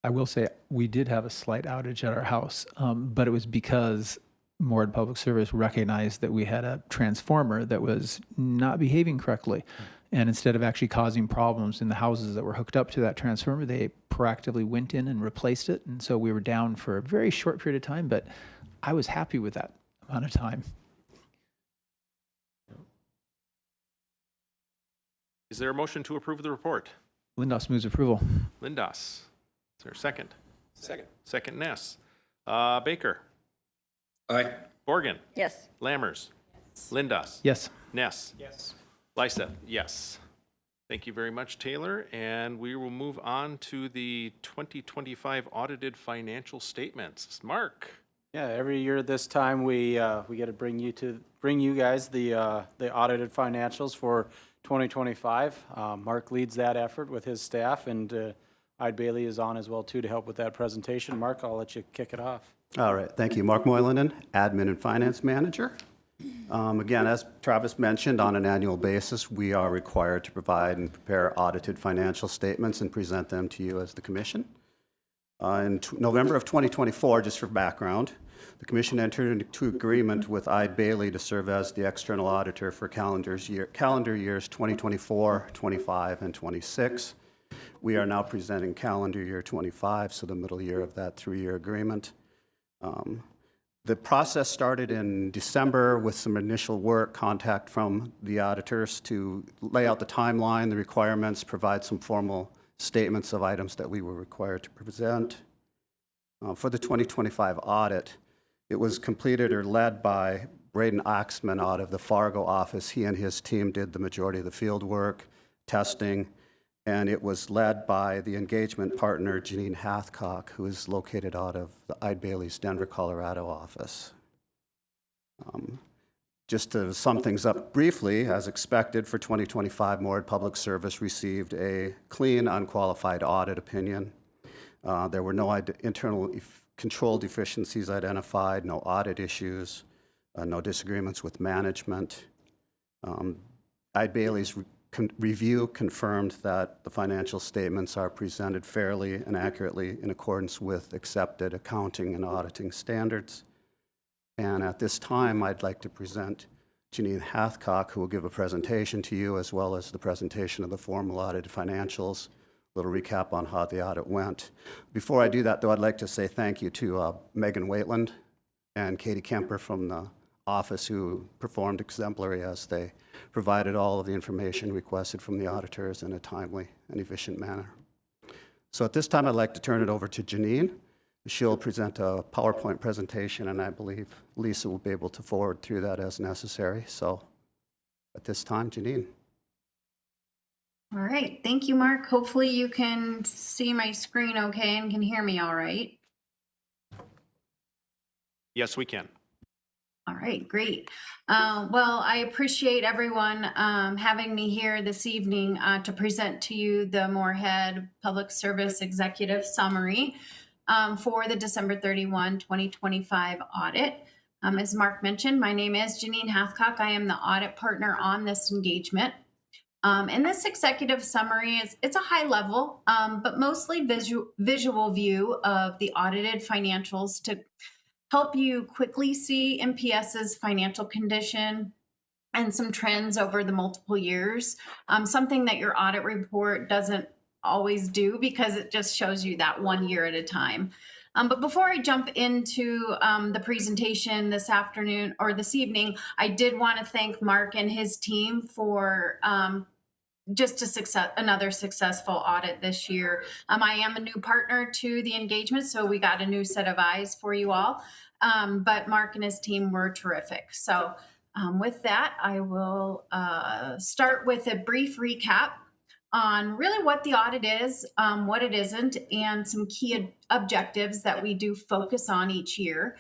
I will say we did have a slight outage at our house, but it was because Moorhead Public Service recognized that we had a transformer that was not behaving correctly. And instead of actually causing problems in the houses that were hooked up to that transformer, they proactively went in and replaced it. And so we were down for a very short period of time, but I was happy with that amount of time. Is there a motion to approve the report? Lindos moves approval. Lindos. Is there a second? Second. Second, Ness. Baker. Aye. Borgen. Yes. Lammers. Lindos. Yes. Ness. Yes. Lyseth, yes. Thank you very much, Taylor. And we will move on to the 2025 audited financial statements. Mark. Yeah, every year this time we get to bring you guys the audited financials for 2025. Mark leads that effort with his staff, and Ide Bailey is on as well too to help with that presentation. Mark, I'll let you kick it off. All right, thank you. Mark Moylanen, Admin and Finance Manager. Again, as Travis mentioned, on an annual basis, we are required to provide and prepare audited financial statements and present them to you as the Commission. In November of 2024, just for background, the Commission entered into agreement with Ide Bailey to serve as the external auditor for calendar years 2024, 25, and 26. We are now presenting calendar year 25, so the middle year of that 3-year agreement. The process started in December with some initial work, contact from the auditors to lay out the timeline, the requirements, provide some formal statements of items that we were required to present. For the 2025 audit, it was completed or led by Braden Oxman out of the Fargo office. He and his team did the majority of the field work, testing, and it was led by the engagement partner, Janine Hathcock, who is located out of the Ide Bailey's Denver, Colorado office. Just to sum things up briefly, as expected for 2025, Moorhead Public Service received a clean, unqualified audit opinion. There were no internal control deficiencies identified, no audit issues. no disagreements with management. Eide Bailly's review confirmed that the financial statements are presented fairly and accurately in accordance with accepted accounting and auditing standards. And at this time, I'd like to present Janine Hathcock, who will give a presentation to you, as well as the presentation of the formal audited financials, a little recap on how the audit went. Before I do that, though, I'd like to say thank you to Megan Waitland and Katie Kemper from the office, who performed exemplary as they provided all of the information requested from the auditors in a timely and efficient manner. So at this time, I'd like to turn it over to Janine. She'll present a PowerPoint presentation, and I believe Lisa will be able to forward through that as necessary. So at this time, Janine. All right, thank you, Mark. Hopefully you can see my screen okay and can hear me all right. Yes, we can. All right, great. Well, I appreciate everyone having me here this evening to present to you the Moorhead Public Service Executive Summary for the December 31, 2025 audit. As Mark mentioned, my name is Janine Hathcock. I am the audit partner on this engagement. And this executive summary it's a high level, but mostly visual view of the audited financials to help you quickly see MPS's financial condition and some trends over the multiple years, something that your audit report doesn't always do because it just shows you that 1 year at a time. But before I jump into the presentation this afternoon or this evening, I did want to thank Mark and his team for just another successful audit this year. I am a new partner to the engagement, so we got a new set of eyes for you all. But Mark and his team were terrific. So with that, I will start with a brief recap on really what the audit is, what it isn't, and some key objectives that we do focus on each year.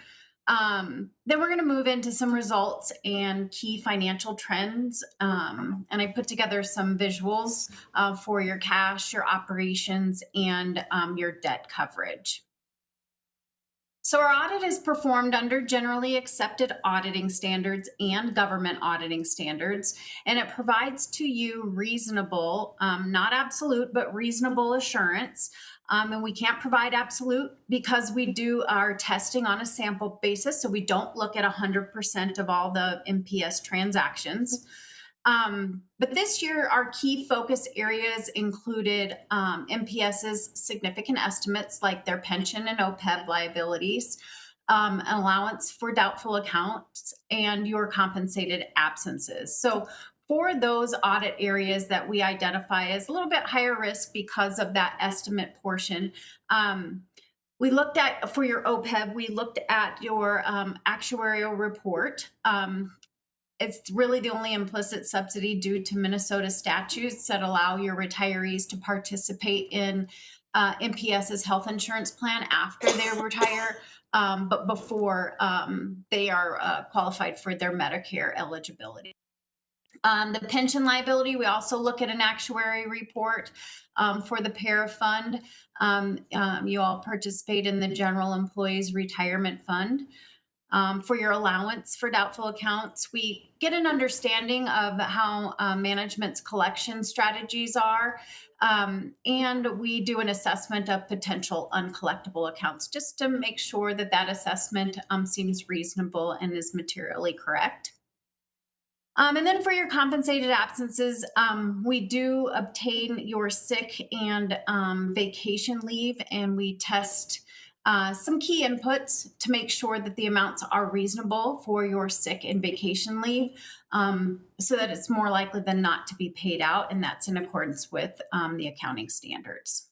Then we're going to move into some results and key financial trends. And I put together some visuals for your cash, your operations, and your debt coverage. So our audit is performed under generally accepted auditing standards and government auditing standards, and it provides to you reasonable, not absolute, but reasonable assurance. And we can't provide absolute because we do our testing on a sample basis, so we don't look at 100% of all the MPS transactions. But this year, our key focus areas included MPS's significant estimates like their pension and OPEB liabilities, an allowance for doubtful accounts, and your compensated absences. So for those audit areas that we identify as a little bit higher risk because of that estimate portion, we looked at, for your OPEB, we looked at your actuarial report. It's really the only implicit subsidy due to Minnesota statutes that allow your retirees to participate in MPS's health insurance plan after they retire, but before they are qualified for their Medicare eligibility. The pension liability, we also look at an actuary report for the para fund. You all participate in the General Employees Retirement Fund. For your allowance for doubtful accounts, we get an understanding of how management's collection strategies are, and we do an assessment of potential uncollectible accounts just to make sure that that assessment seems reasonable and is materially correct. And then for your compensated absences, we do obtain your sick and vacation leave, and we test some key inputs to make sure that the amounts are reasonable for your sick and vacation leave, so that it's more likely than not to be paid out, and that's in accordance with the accounting standards.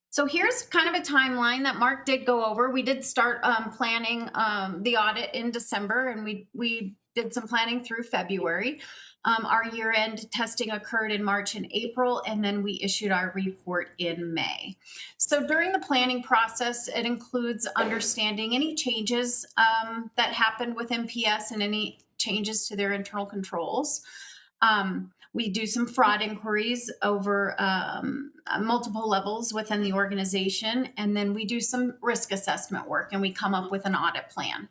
So here's kind of a timeline that Mark did go over. We did start planning the audit in December, and we did some planning through February. Our year-end testing occurred in March and April, and then we issued our report in May. So during the planning process, it includes understanding any changes that happened with MPS and any changes to their internal controls. We do some fraud inquiries over multiple levels within the organization, and then we do some risk assessment work, and we come up with an audit plan.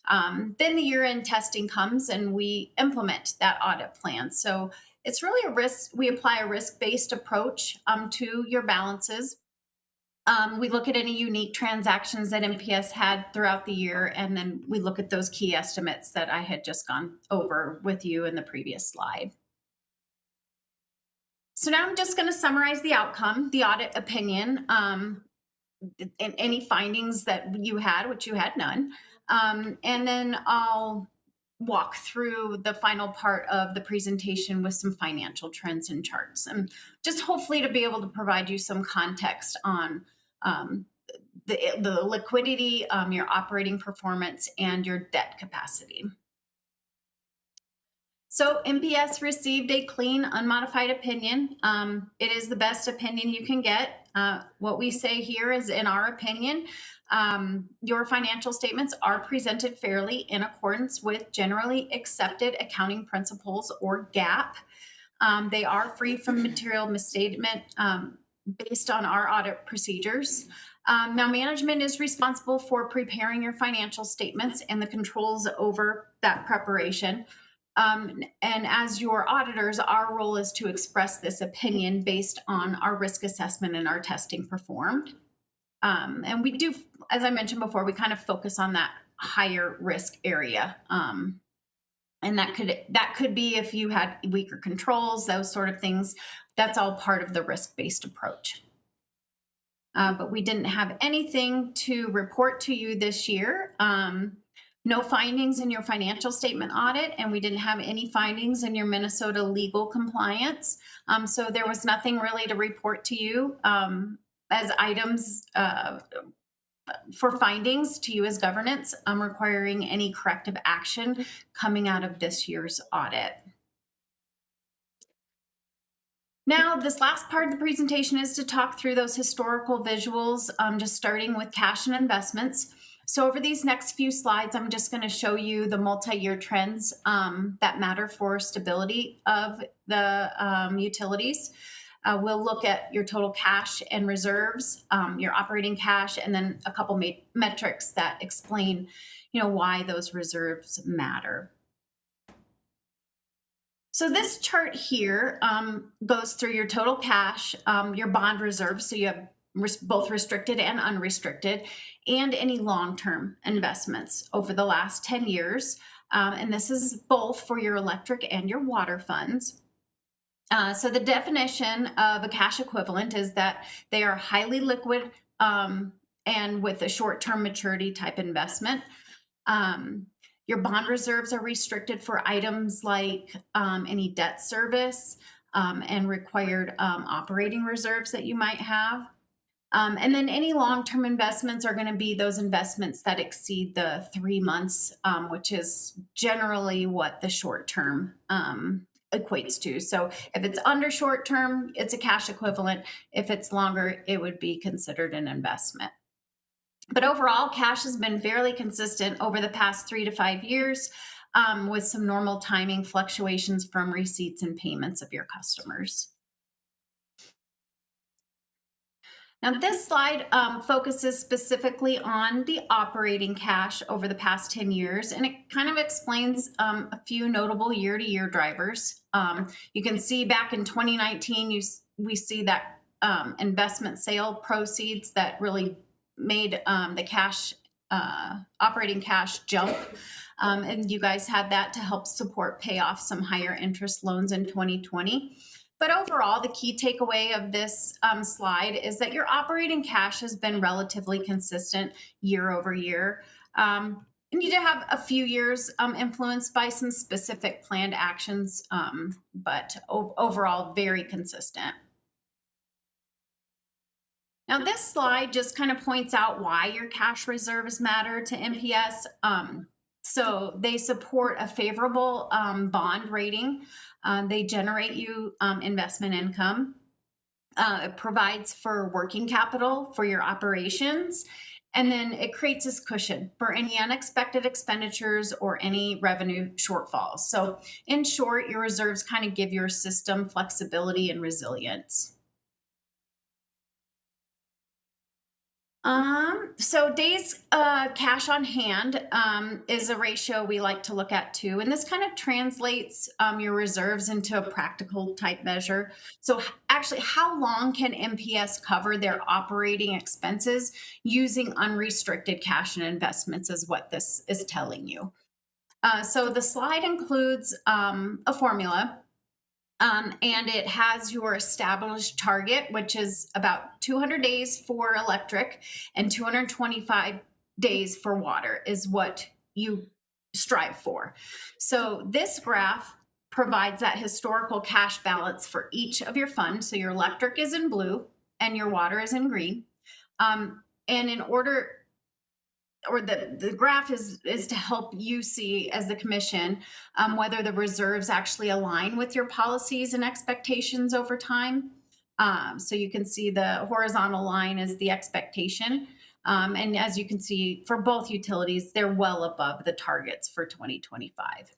Then the year-end testing comes and we implement that audit plan. So it's really we apply a risk-based approach to your balances. We look at any unique transactions that MPS had throughout the year, and then we look at those key estimates that I had just gone over with you in the previous slide. So now I'm just going to summarize the outcome, the audit opinion, and any findings that you had, which you had none. And then I'll walk through the final part of the presentation with some financial trends and charts, and just hopefully to be able to provide you some context on the liquidity, your operating performance, and your debt capacity. So MPS received a clean, unmodified opinion. It is the best opinion you can get. What we say here is, in our opinion, your financial statements are presented fairly in accordance with generally accepted accounting principles, or GAAP. They are free from material misstatement based on our audit procedures. Now, management is responsible for preparing your financial statements and the controls over that preparation. And as your auditors, our role is to express this opinion based on our risk assessment and our testing performed. And we do, as I mentioned before, we kind of focus on that higher risk area. And that could be if you had weaker controls, those sort of things. That's all part of the risk-based approach. But we didn't have anything to report to you this year. No findings in your financial statement audit, and we didn't have any findings in your Minnesota legal compliance. So there was nothing really to report to you as items for findings to you as governance requiring any corrective action coming out of this year's audit. Now, this last part of the presentation is to talk through those historical visuals, just starting with cash and investments. So over these next few slides, I'm just going to show you the multi-year trends that matter for stability of the utilities. We'll look at your total cash and reserves, your operating cash, and then a couple metrics that explain, why those reserves matter. So this chart here goes through your total cash, your bond reserves, so you have both restricted and unrestricted, and any long-term investments over the last 10 years. And this is both for your electric and your water funds. So the definition of a cash equivalent is that they are highly liquid and with a short-term maturity type investment. Your bond reserves are restricted for items like any debt service and required operating reserves that you might have. And then any long-term investments are going to be those investments that exceed the 3 months, which is generally what the short-term equates to. So if it's under short-term, it's a cash equivalent. If it's longer, it would be considered an investment. But overall, cash has been fairly consistent over the past 3 to 5 years with some normal timing fluctuations from receipts and payments of your customers. Now, this slide focuses specifically on the operating cash over the past 10 years, and it kind of explains a few notable year-to-year drivers. You can see back in 2019, we see that investment sale proceeds that really made the cash, operating cash jump. And you guys had that to help support pay off some higher interest loans in 2020. But overall, the key takeaway of this slide is that your operating cash has been relatively consistent year over year. And you do have a few years influenced by some specific planned actions, but overall, very consistent. Now, this slide just kind of points out why your cash reserves matter to MPS. So they support a favorable bond rating. They generate you investment income. It provides for working capital for your operations. And then it creates this cushion for any unexpected expenditures or any revenue shortfalls. So in short, your reserves kind of give your system flexibility and resilience. So days cash on hand is a ratio we like to look at too, and this kind of translates your reserves into a practical type measure. So actually, how long can MPS cover their operating expenses using unrestricted cash and investments is what this is telling you. So the slide includes a formula. And it has your established target, which is about 200 days for electric and 225 days for water is what you strive for. So this graph provides that historical cash balance for each of your funds. So your electric is in blue and your water is in green. And in order, or the graph is to help you see as the commission whether the reserves actually align with your policies and expectations over time. So you can see the horizontal line is the expectation. And as you can see for both utilities, they're well above the targets for 2025.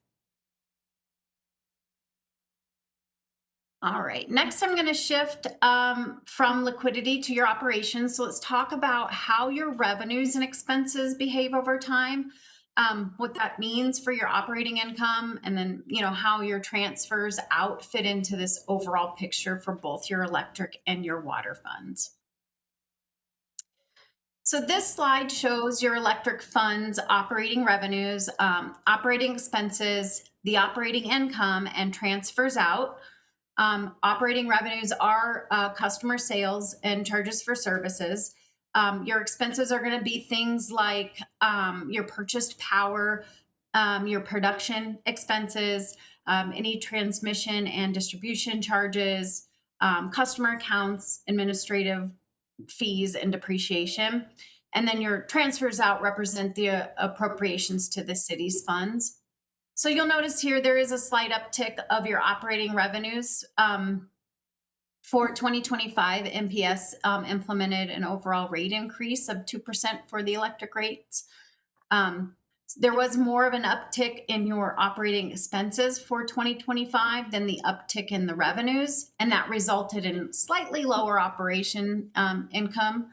All right, next I'm going to shift from liquidity to your operations. So let's talk about how your revenues and expenses behave over time, what that means for your operating income, and then, how your transfers out fit into this overall picture for both your electric and your water funds. So this slide shows your electric funds operating revenues, operating expenses, the operating income, and transfers out. Operating revenues are customer sales and charges for services. Your expenses are going to be things like your purchased power, your production expenses, any transmission and distribution charges, customer accounts, administrative fees, and depreciation. And then your transfers out represent the appropriations to the city's funds. So you'll notice here there is a slight uptick of your operating revenues. For 2025, MPS implemented an overall rate increase of 2% for the electric rates. There was more of an uptick in your operating expenses for 2025 than the uptick in the revenues, and that resulted in slightly lower operation income.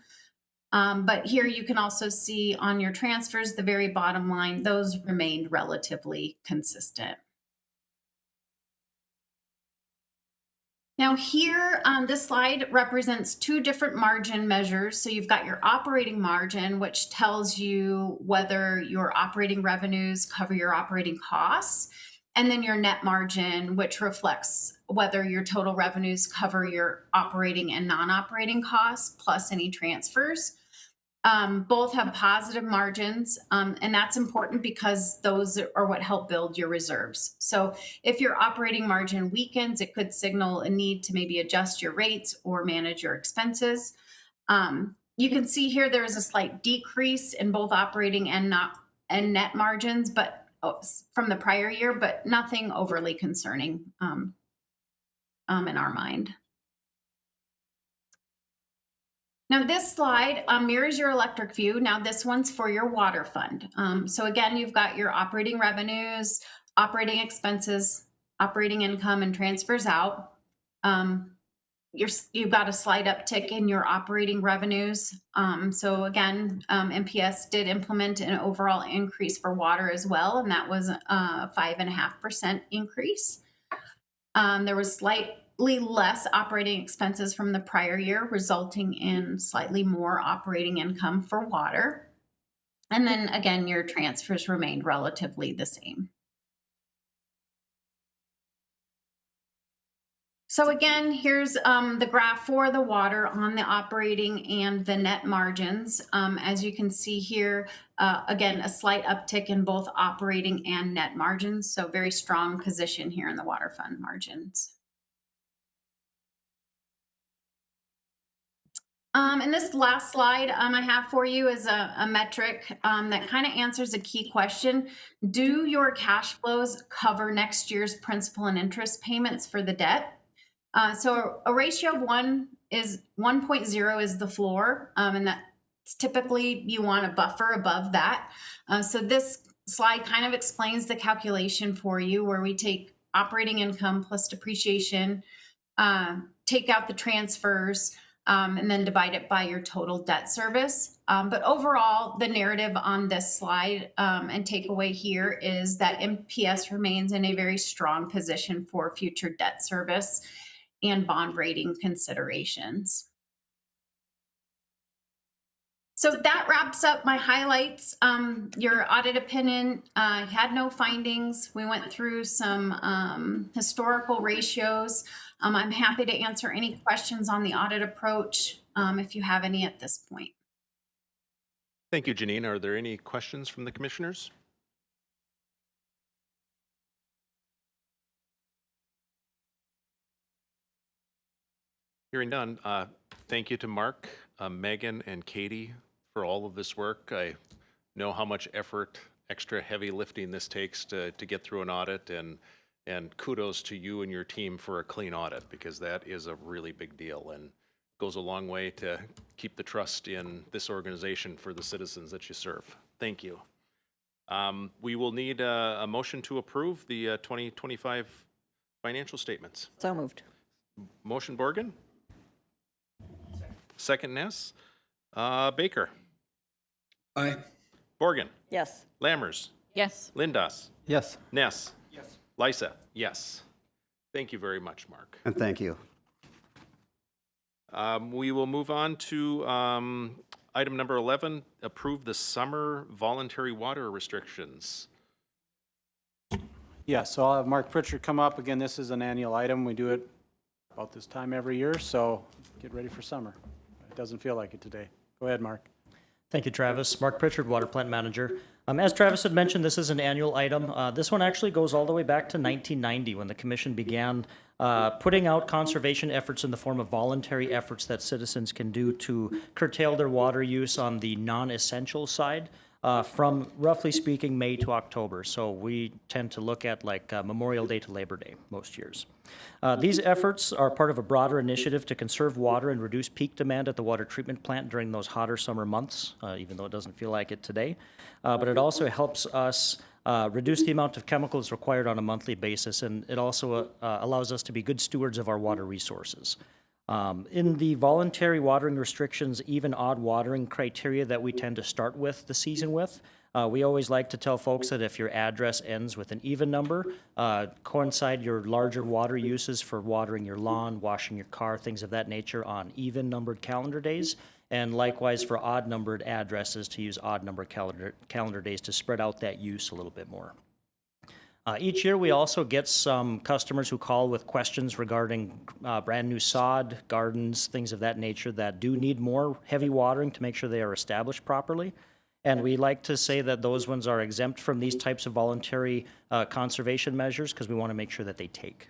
But here you can also see on your transfers, the very bottom line, those remained relatively consistent. Now here, this slide represents two different margin measures. So you've got your operating margin, which tells you whether your operating revenues cover your operating costs, and then your net margin, which reflects whether your total revenues cover your operating and non-operating costs, plus any transfers. Both have positive margins, and that's important because those are what help build your reserves. So if your operating margin weakens, it could signal a need to maybe adjust your rates or manage your expenses. You can see here there is a slight decrease in both operating and net margins, but from the prior year, but nothing overly concerning in our mind. Now this slide mirrors your electric view. Now this one's for your water fund. So again, you've got your operating revenues, operating expenses, operating income, and transfers out. You've got a slight uptick in your operating revenues. So again, MPS did implement an overall increase for water as well, and that was a 5.5% increase. There was slightly less operating expenses from the prior year, resulting in slightly more operating income for water. And then again, your transfers remained relatively the same. So again, here's the graph for the water on the operating and the net margins. As you can see here, again, a slight uptick in both operating and net margins. So very strong position here in the water fund margins. And this last slide I have for you is a metric that kind of answers a key question. Do your cash flows cover next year's principal and interest payments for the debt? So a ratio of 1.0 is the floor, and that's typically you want a buffer above that. So this slide kind of explains the calculation for you, where we take operating income plus depreciation, take out the transfers, and then divide it by your total debt service. But overall, the narrative on this slide and takeaway here is that MPS remains in a very strong position for future debt service and bond rating considerations. So that wraps up my highlights. Your audit opinion had no findings. We went through some historical ratios. I'm happy to answer any questions on the audit approach if you have any at this point. Thank you, Janine. Are there any questions from the commissioners? Hearing none, thank you to Mark, Megan, and Katie for all of this work. I know how much effort, extra heavy lifting this takes to get through an audit, and kudos to you and your team for a clean audit, because that is a really big deal and goes a long way to keep the trust in this organization for the citizens that you serve. Thank you. We will need a motion to approve the 2025 financial statements. So moved. Motion Borgen? Second Ness? Baker? Aye. Borgen? Yes. Lammers? Yes. Lindas? Yes. Ness? Yes. Lysa? Yes. Thank you very much, Mark. And thank you. We will move on to item number 11, approve the summer voluntary water restrictions. Yeah, so I'll have Mark Pritchard come up. Again, this is an annual item. We do it about this time every year, so get ready for summer. It doesn't feel like it today. Go ahead, Mark. Thank you, Travis. Mark Pritchard, Water Plant Manager. As Travis had mentioned, this is an annual item. This one actually goes all the way back to 1990 when the Commission began putting out conservation efforts in the form of voluntary efforts that citizens can do to curtail their water use on the non-essential side from, roughly speaking, May to October. So we tend to look at like Memorial Day to Labor Day most years. These efforts are part of a broader initiative to conserve water and reduce peak demand at the water treatment plant during those hotter summer months, even though it doesn't feel like it today. But it also helps us reduce the amount of chemicals required on a monthly basis, and it also allows us to be good stewards of our water resources. In the voluntary watering restrictions, even odd watering criteria that we tend to start with the season with, we always like to tell folks that if your address ends with an even number, coincide your larger water uses for watering your lawn, washing your car, things of that nature on even numbered calendar days, and likewise for odd numbered addresses to use odd numbered calendar days to spread out that use a little bit more. Each year, we also get some customers who call with questions regarding brand new sod, gardens, things of that nature that do need more heavy watering to make sure they are established properly. And we like to say that those ones are exempt from these types of voluntary conservation measures because we want to make sure that they take.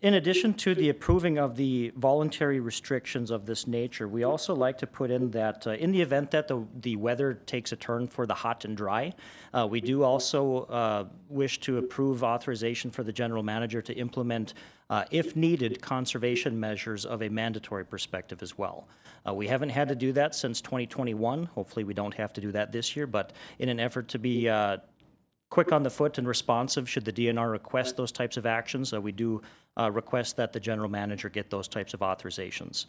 In addition to the approving of the voluntary restrictions of this nature, we also like to put in that in the event that the weather takes a turn for the hot and dry, we do also wish to approve authorization for the general manager to implement, if needed, conservation measures of a mandatory perspective as well. We haven't had to do that since 2021. Hopefully we don't have to do that this year, but in an effort to be quick on the foot and responsive should the DNR request those types of actions. We do request that the general manager get those types of authorizations.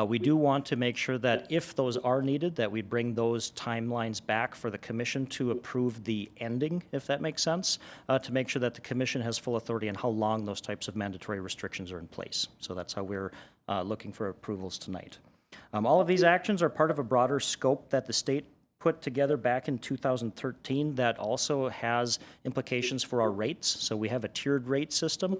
We do want to make sure that if those are needed, that we bring those timelines back for the commission to approve the ending, if that makes sense, to make sure that the commission has full authority on how long those types of mandatory restrictions are in place. So that's how we're looking for approvals tonight. All of these actions are part of a broader scope that the state put together back in 2013 that also has implications for our rates. So we have a tiered rate system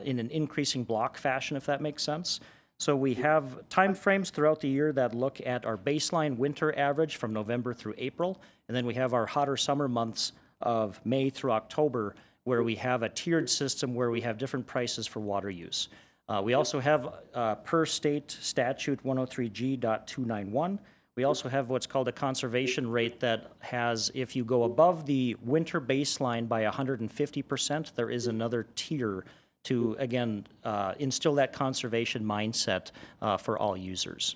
in an increasing block fashion, if that makes sense. So we have timeframes throughout the year that look at our baseline winter average from November through April, and then we have our hotter summer months of May through October, where we have a tiered system where we have different prices for water use. We also have per state statute 103G.291. We also have what's called a conservation rate that has, if you go above the winter baseline by 150%, there is another tier to, again, instill that conservation mindset for all users.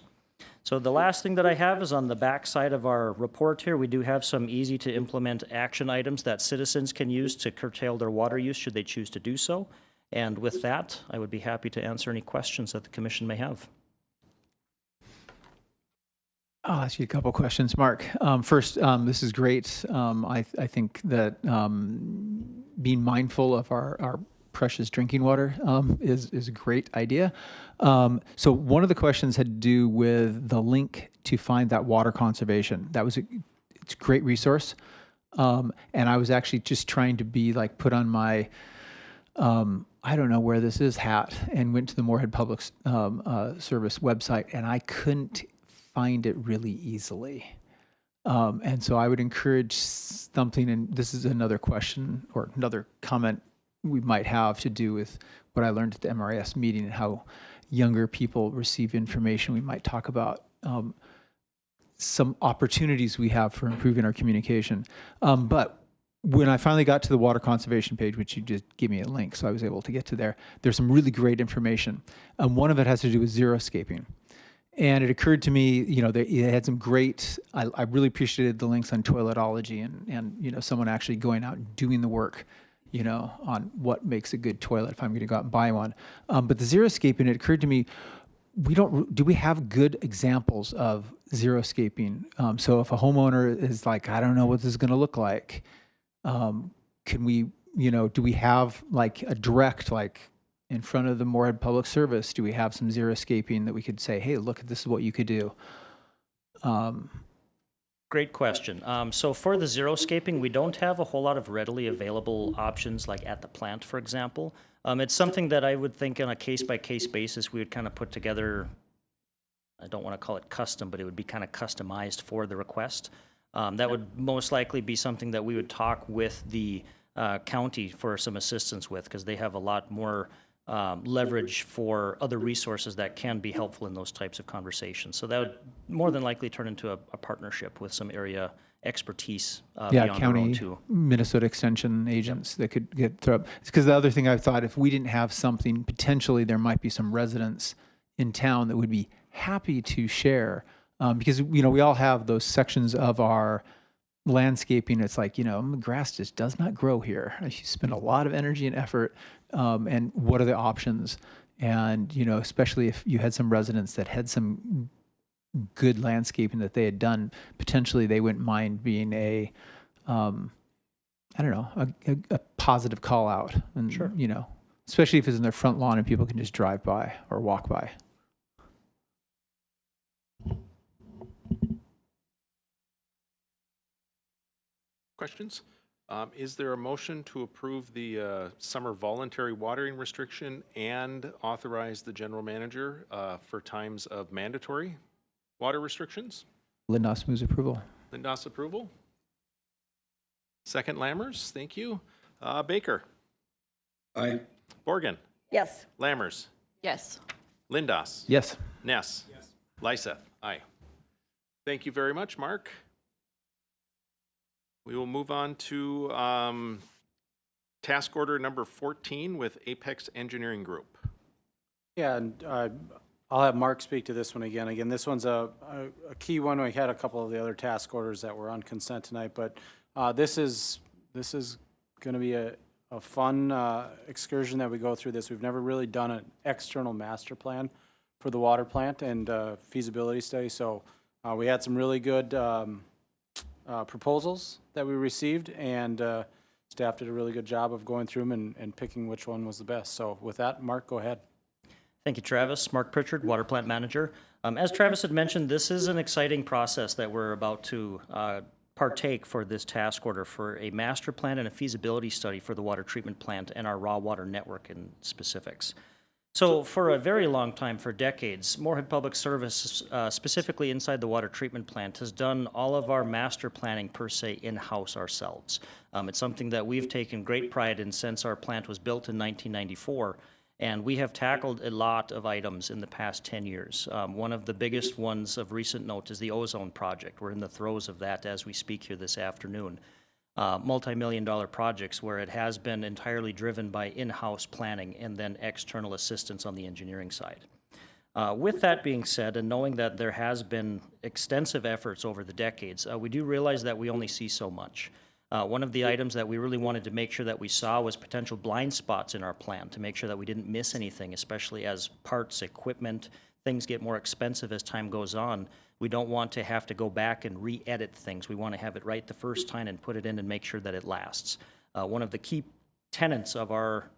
So the last thing that I have is on the back side of our report here, we do have some easy to implement action items that citizens can use to curtail their water use should they choose to do so. And with that, I would be happy to answer any questions that the commission may have. I'll ask you a couple questions, Mark. First, this is great. I think that being mindful of our precious drinking water is a great idea. So one of the questions had to do with the link to find that water conservation. It's a great resource. And I was actually just trying to be like put on my I don't know where this is hat and went to the Moorhead Public Service website, and I couldn't find it really easily. And so I would encourage something, and this is another question or another comment we might have to do with what I learned at the MRAS meeting and how younger people receive information. We might talk about some opportunities we have for improving our communication. But when I finally got to the water conservation page, which you just gave me a link, so I was able to get to there's some really great information. One of it has to do with xeriscaping. And it occurred to me, it had some great, I really appreciated the links on toiletology and someone actually going out and doing the work, on what makes a good toilet if I'm going to go out and buy one. But the xeriscaping, it occurred to me, do we have good examples of xeriscaping? So if a homeowner is like, I don't know what this is going to look like, can we, do we have like a direct, like in front of the Moorhead Public Service, do we have some xeriscaping that we could say, hey, look, this is what you could do? Great question. So for the xeriscaping, we don't have a whole lot of readily available options like at the plant, for example. It's something that I would think on a case-by-case basis we would kind of put together. I don't want to call it custom, but it would be kind of customized for the request. That would most likely be something that we would talk with the county for some assistance with, because they have a lot more leverage for other resources that can be helpful in those types of conversations. So that would more than likely turn into a partnership with some area expertise beyond our own too. Minnesota Extension agents that could get through. Because the other thing I thought, if we didn't have something, potentially there might be some residents in town that would be happy to share. Because, we all have those sections of our landscaping. It's like, grass just does not grow here. You spend a lot of energy and effort. And what are the options? And, especially if you had some residents that had some good landscaping that they had done, potentially they wouldn't mind being a positive call out. And, sure. Especially if it's in their front lawn and people can just drive by or walk by. Questions? Is there a motion to approve the summer voluntary watering restriction and authorize the general manager for times of mandatory water restrictions? Lindos moves approval. Lindos approval. Second, Lammers. Thank you. Baker. Aye. Borgen. Yes. Lammers. Yes. Lindos. Yes. Ness. Yes. Lyseth. Aye. Thank you very much, Mark. We will move on to task order number 14 with Apex Engineering Group. Yeah, and I'll have Mark speak to this one again. Again, this one's a key one. We had a couple of the other task orders that were on consent tonight, but this is going to be a fun excursion that we go through this. We've never really done an external master plan for the water plant and feasibility study, so we had some really good proposals that we received, and staff did a really good job of going through them and picking which one was the best. So with that, Mark, go ahead. Thank you, Travis. Mark Pritchard, Water Plant Manager. As Travis had mentioned, this is an exciting process that we're about to partake for this task order for a master plan and a feasibility study for the water treatment plant and our raw water network in specifics. So for a very long time, for decades, Moorhead Public Service, specifically inside the water treatment plant, has done all of our master planning per se in-house ourselves. It's something that we've taken great pride in since our plant was built in 1994. And we have tackled a lot of items in the past 10 years. One of the biggest ones of recent note is the ozone project. We're in the throes of that as we speak here this afternoon. Multi-million-dollar projects where it has been entirely driven by in-house planning and then external assistance on the engineering side. With that being said, and knowing that there has been extensive efforts over the decades, we do realize that we only see so much. One of the items that we really wanted to make sure that we saw was potential blind spots in our plan to make sure that we didn't miss anything, especially as parts, equipment, things get more expensive as time goes on, we don't want to have to go back and re-edit things. We want to have it right the first time and put it in and make sure that it lasts. One of the key tenets of our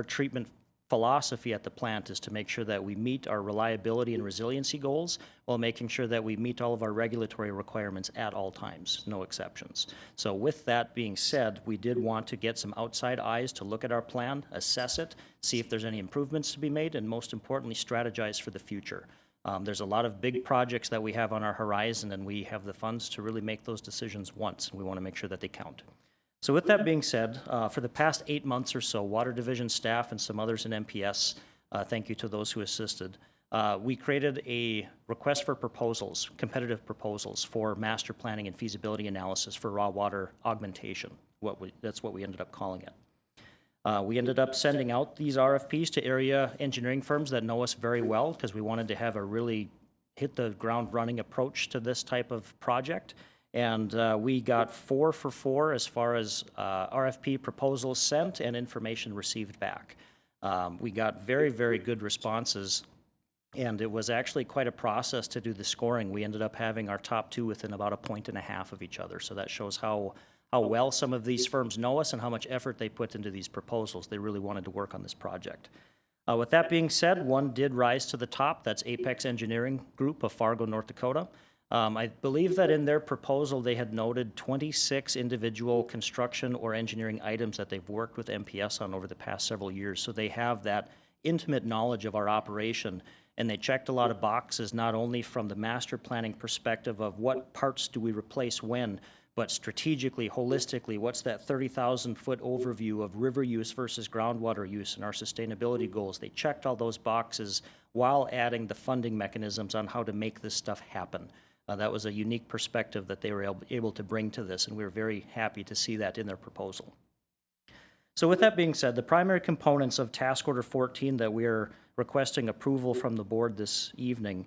treatment philosophy at the plant is to make sure that we meet our reliability and resiliency goals while making sure that we meet all of our regulatory requirements at all times, no exceptions. So with that being said, we did want to get some outside eyes to look at our plan, assess it, see if there's any improvements to be made, and most importantly, strategize for the future. There's a lot of big projects that we have on our horizon, and we have the funds to really make those decisions once, and we want to make sure that they count. So with that being said, for the past 8 months or so, Water Division staff and some others in MPS, thank you to those who assisted, we created a request for proposals, competitive proposals for master planning and feasibility analysis for raw water augmentation. That's what we ended up calling it. We ended up sending out these RFPs to area engineering firms that know us very well because we wanted to have a really hit the ground running approach to this type of project. And we got 4 for 4 as far as RFP proposals sent and information received back. We got very, very good responses, and it was actually quite a process to do the scoring. We ended up having our top 2 within about 1.5 points of each other. So that shows how well some of these firms know us and how much effort they put into these proposals. They really wanted to work on this project. With that being said, one did rise to the top. That's Apex Engineering Group of Fargo, North Dakota. I believe that in their proposal, they had noted 26 individual construction or engineering items that they've worked with MPS on over the past several years. So they have that intimate knowledge of our operation, and they checked a lot of boxes, not only from the master planning perspective of what parts do we replace when, but strategically, holistically, what's that 30,000-foot overview of river use versus groundwater use and our sustainability goals. They checked all those boxes while adding the funding mechanisms on how to make this stuff happen. That was a unique perspective that they were able to bring to this, and we were very happy to see that in their proposal. So with that being said, the primary components of Task Order 14 that we are requesting approval from the board this evening,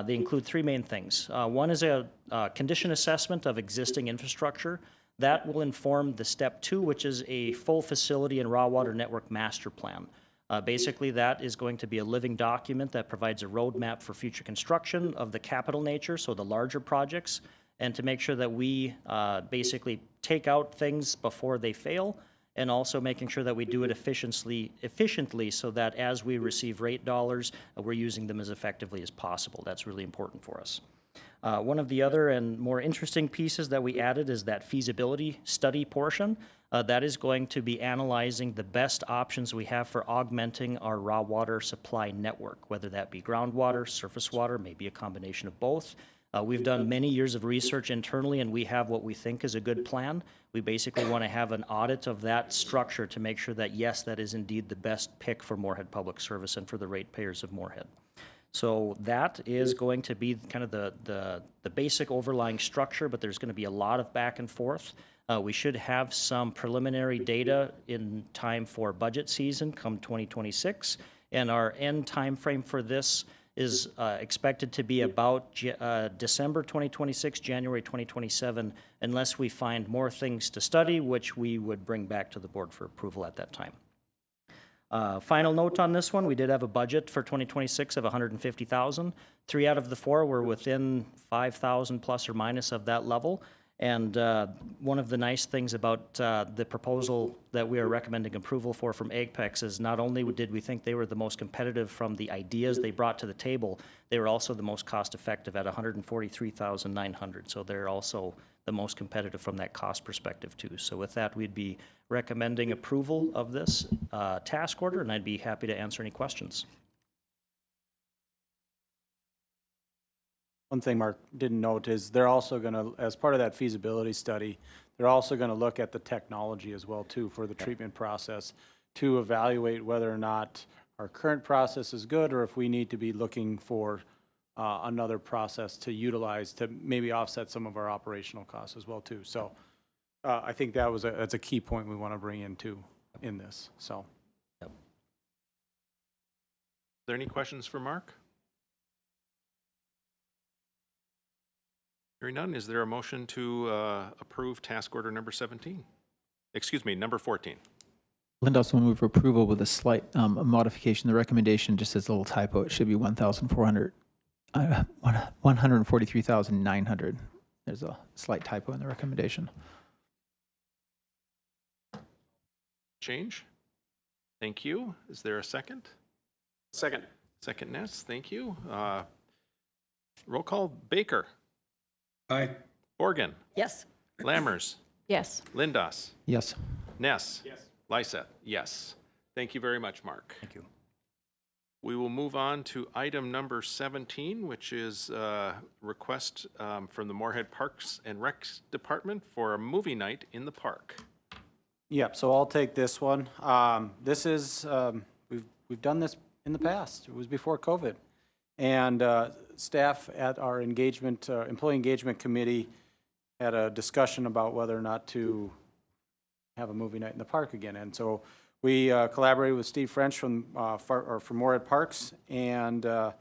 they include 3 main things. One is a condition assessment of existing infrastructure. That will inform the step 2, which is a full facility and raw water network master plan. Basically, that is going to be a living document that provides a roadmap for future construction of the capital nature, so the larger projects, and to make sure that we basically take out things before they fail, and also making sure that we do it efficiently so that as we receive rate dollars, we're using them as effectively as possible. That's really important for us. One of the other and more interesting pieces that we added is that feasibility study portion. That is going to be analyzing the best options we have for augmenting our raw water supply network, whether that be groundwater, surface water, maybe a combination of both. We've done many years of research internally, and we have what we think is a good plan. We basically want to have an audit of that structure to make sure that, yes, that is indeed the best pick for Moorhead Public Service and for the ratepayers of Moorhead. So that is going to be kind of the basic overlying structure, but there's going to be a lot of back and forth. We should have some preliminary data in time for budget season come 2026, and our end time frame for this is expected to be about December 2026, January 2027, unless we find more things to study, which we would bring back to the board for approval at that time. Final note on this one, we did have a budget for 2026 of $150,000. 3 out of the 4 were within 5,000 plus or minus of that level. And one of the nice things about the proposal that we are recommending approval for from Apex is not only did we think they were the most competitive from the ideas they brought to the table, they were also the most cost effective at $143,900. So they're also the most competitive from that cost perspective too. So with that, we'd be recommending approval of this task order, and I'd be happy to answer any questions. One thing Mark didn't note is they're also going to, as part of that feasibility study, they're also going to look at the technology as well too for the treatment process to evaluate whether or not our current process is good or if we need to be looking for another process to utilize to maybe offset some of our operational costs as well too. So I think that's a key point we want to bring in this. So. Are there any questions for Mark? Hearing none, is there a motion to approve task order number 17? Excuse me, number 14. Lindahl will move for approval with a slight modification. The recommendation just says a little typo. It should be 143,900. There's a slight typo in the recommendation. Change? Thank you. Is there a second? Second. Second, Ness, thank you. Roll call, Baker, Aye. Borgen, Yes. Lammers, Yes. Lindas, Yes. Ness. Yes. Lyseth, yes. Thank you very much, Mark. Thank you. We will move on to item number 17, which is a request from the Moorhead Parks and Recs Department for a movie night in the park. Yep, so I'll take this one. This is, we've done this in the past. It was before COVID. And staff at our engagement, employee engagement committee had a discussion about whether or not to have a movie night in the park again. And so we collaborated with Steve French from Moorhead Parks, and it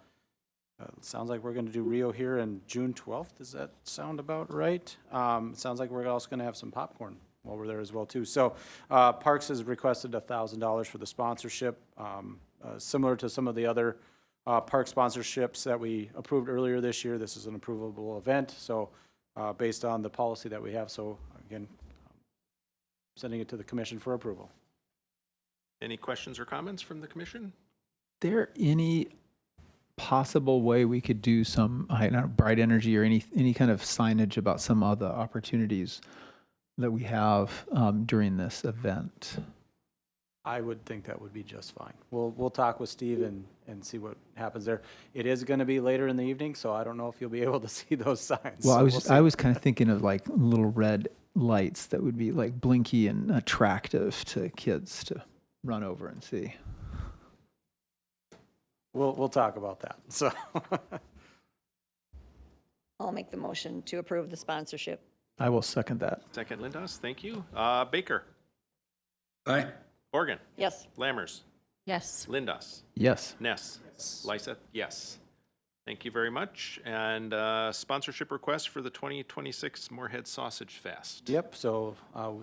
sounds like we're going to do Rio here in June 12th. Does that sound about right? It sounds like we're also going to have some popcorn while we're there as well too. So Parks has requested $1,000 for the sponsorship, similar to some of the other park sponsorships that we approved earlier this year. This is an approvable event, so based on the policy that we have. So again, sending it to the commission for approval. Any questions or comments from the commission? There any possible way we could do some, I don't know, bright energy or any kind of signage about some other opportunities that we have during this event? I would think that would be just fine. We'll talk with Steve and see what happens there. It is going to be later in the evening, so I don't know if you'll be able to see those signs. Well, So I was kind of thinking of like little red lights that would be like blinky and attractive to kids to run over and see. we'll talk about that. So I'll make the motion to approve the sponsorship. I will second that. Second, Lindas, thank you. Baker, Aye. Borgen, Yes. Lammers, Yes. Lindas, Yes. Ness, Lyseth, yes. Thank you very much. And sponsorship request for the 2026 Moorhead Sausage Fest. yep, so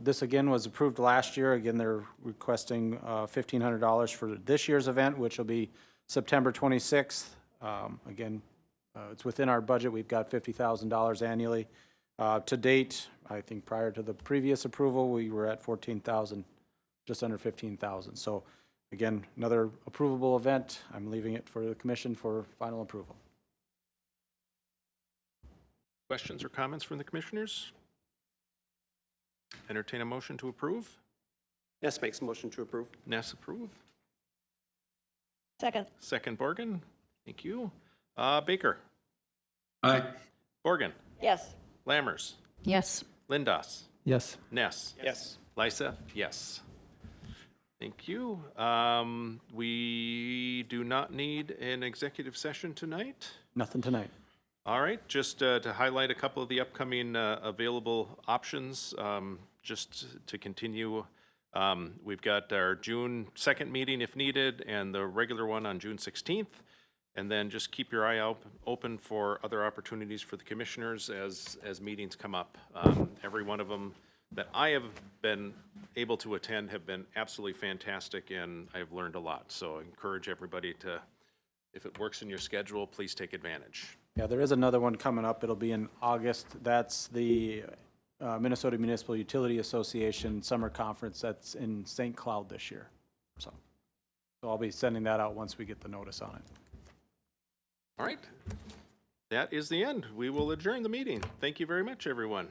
this again was approved last year. Again, they're requesting $1,500 for this year's event, which will be September 26th. Again, it's within our budget. We've got $50,000 annually. To date, I think prior to the previous approval, we were at 14,000, just under 15,000. So again, another approvable event. I'm leaving it for the commission for final approval. Questions or comments from the commissioners? Entertain a motion to approve. Ness makes a motion to approve. Ness approve. Second. Second, Borgen. Thank you. Baker, Aye. Borgen, Yes. Lammers, Yes. Lindas, Yes. Ness. Yes. Lyseth, yes. Thank you. We do not need an executive session tonight. Nothing tonight. All right, just to highlight a couple of the upcoming available options, just to continue. We've got our June 2nd meeting if needed, and the regular one on June 16th. And then just keep your eye out open for other opportunities for the commissioners as meetings come up. Every one of them that I have been able to attend have been absolutely fantastic, and I've learned a lot. So I encourage everybody to, if it works in your schedule, please take advantage. Yeah, there is another one coming up. It'll be in August. That's the Minnesota Municipal Utility Association Summer Conference. That's in St. Cloud this year. So I'll be sending that out once we get the notice on it. All right, that is the end. We will adjourn the meeting. Thank you very much, everyone.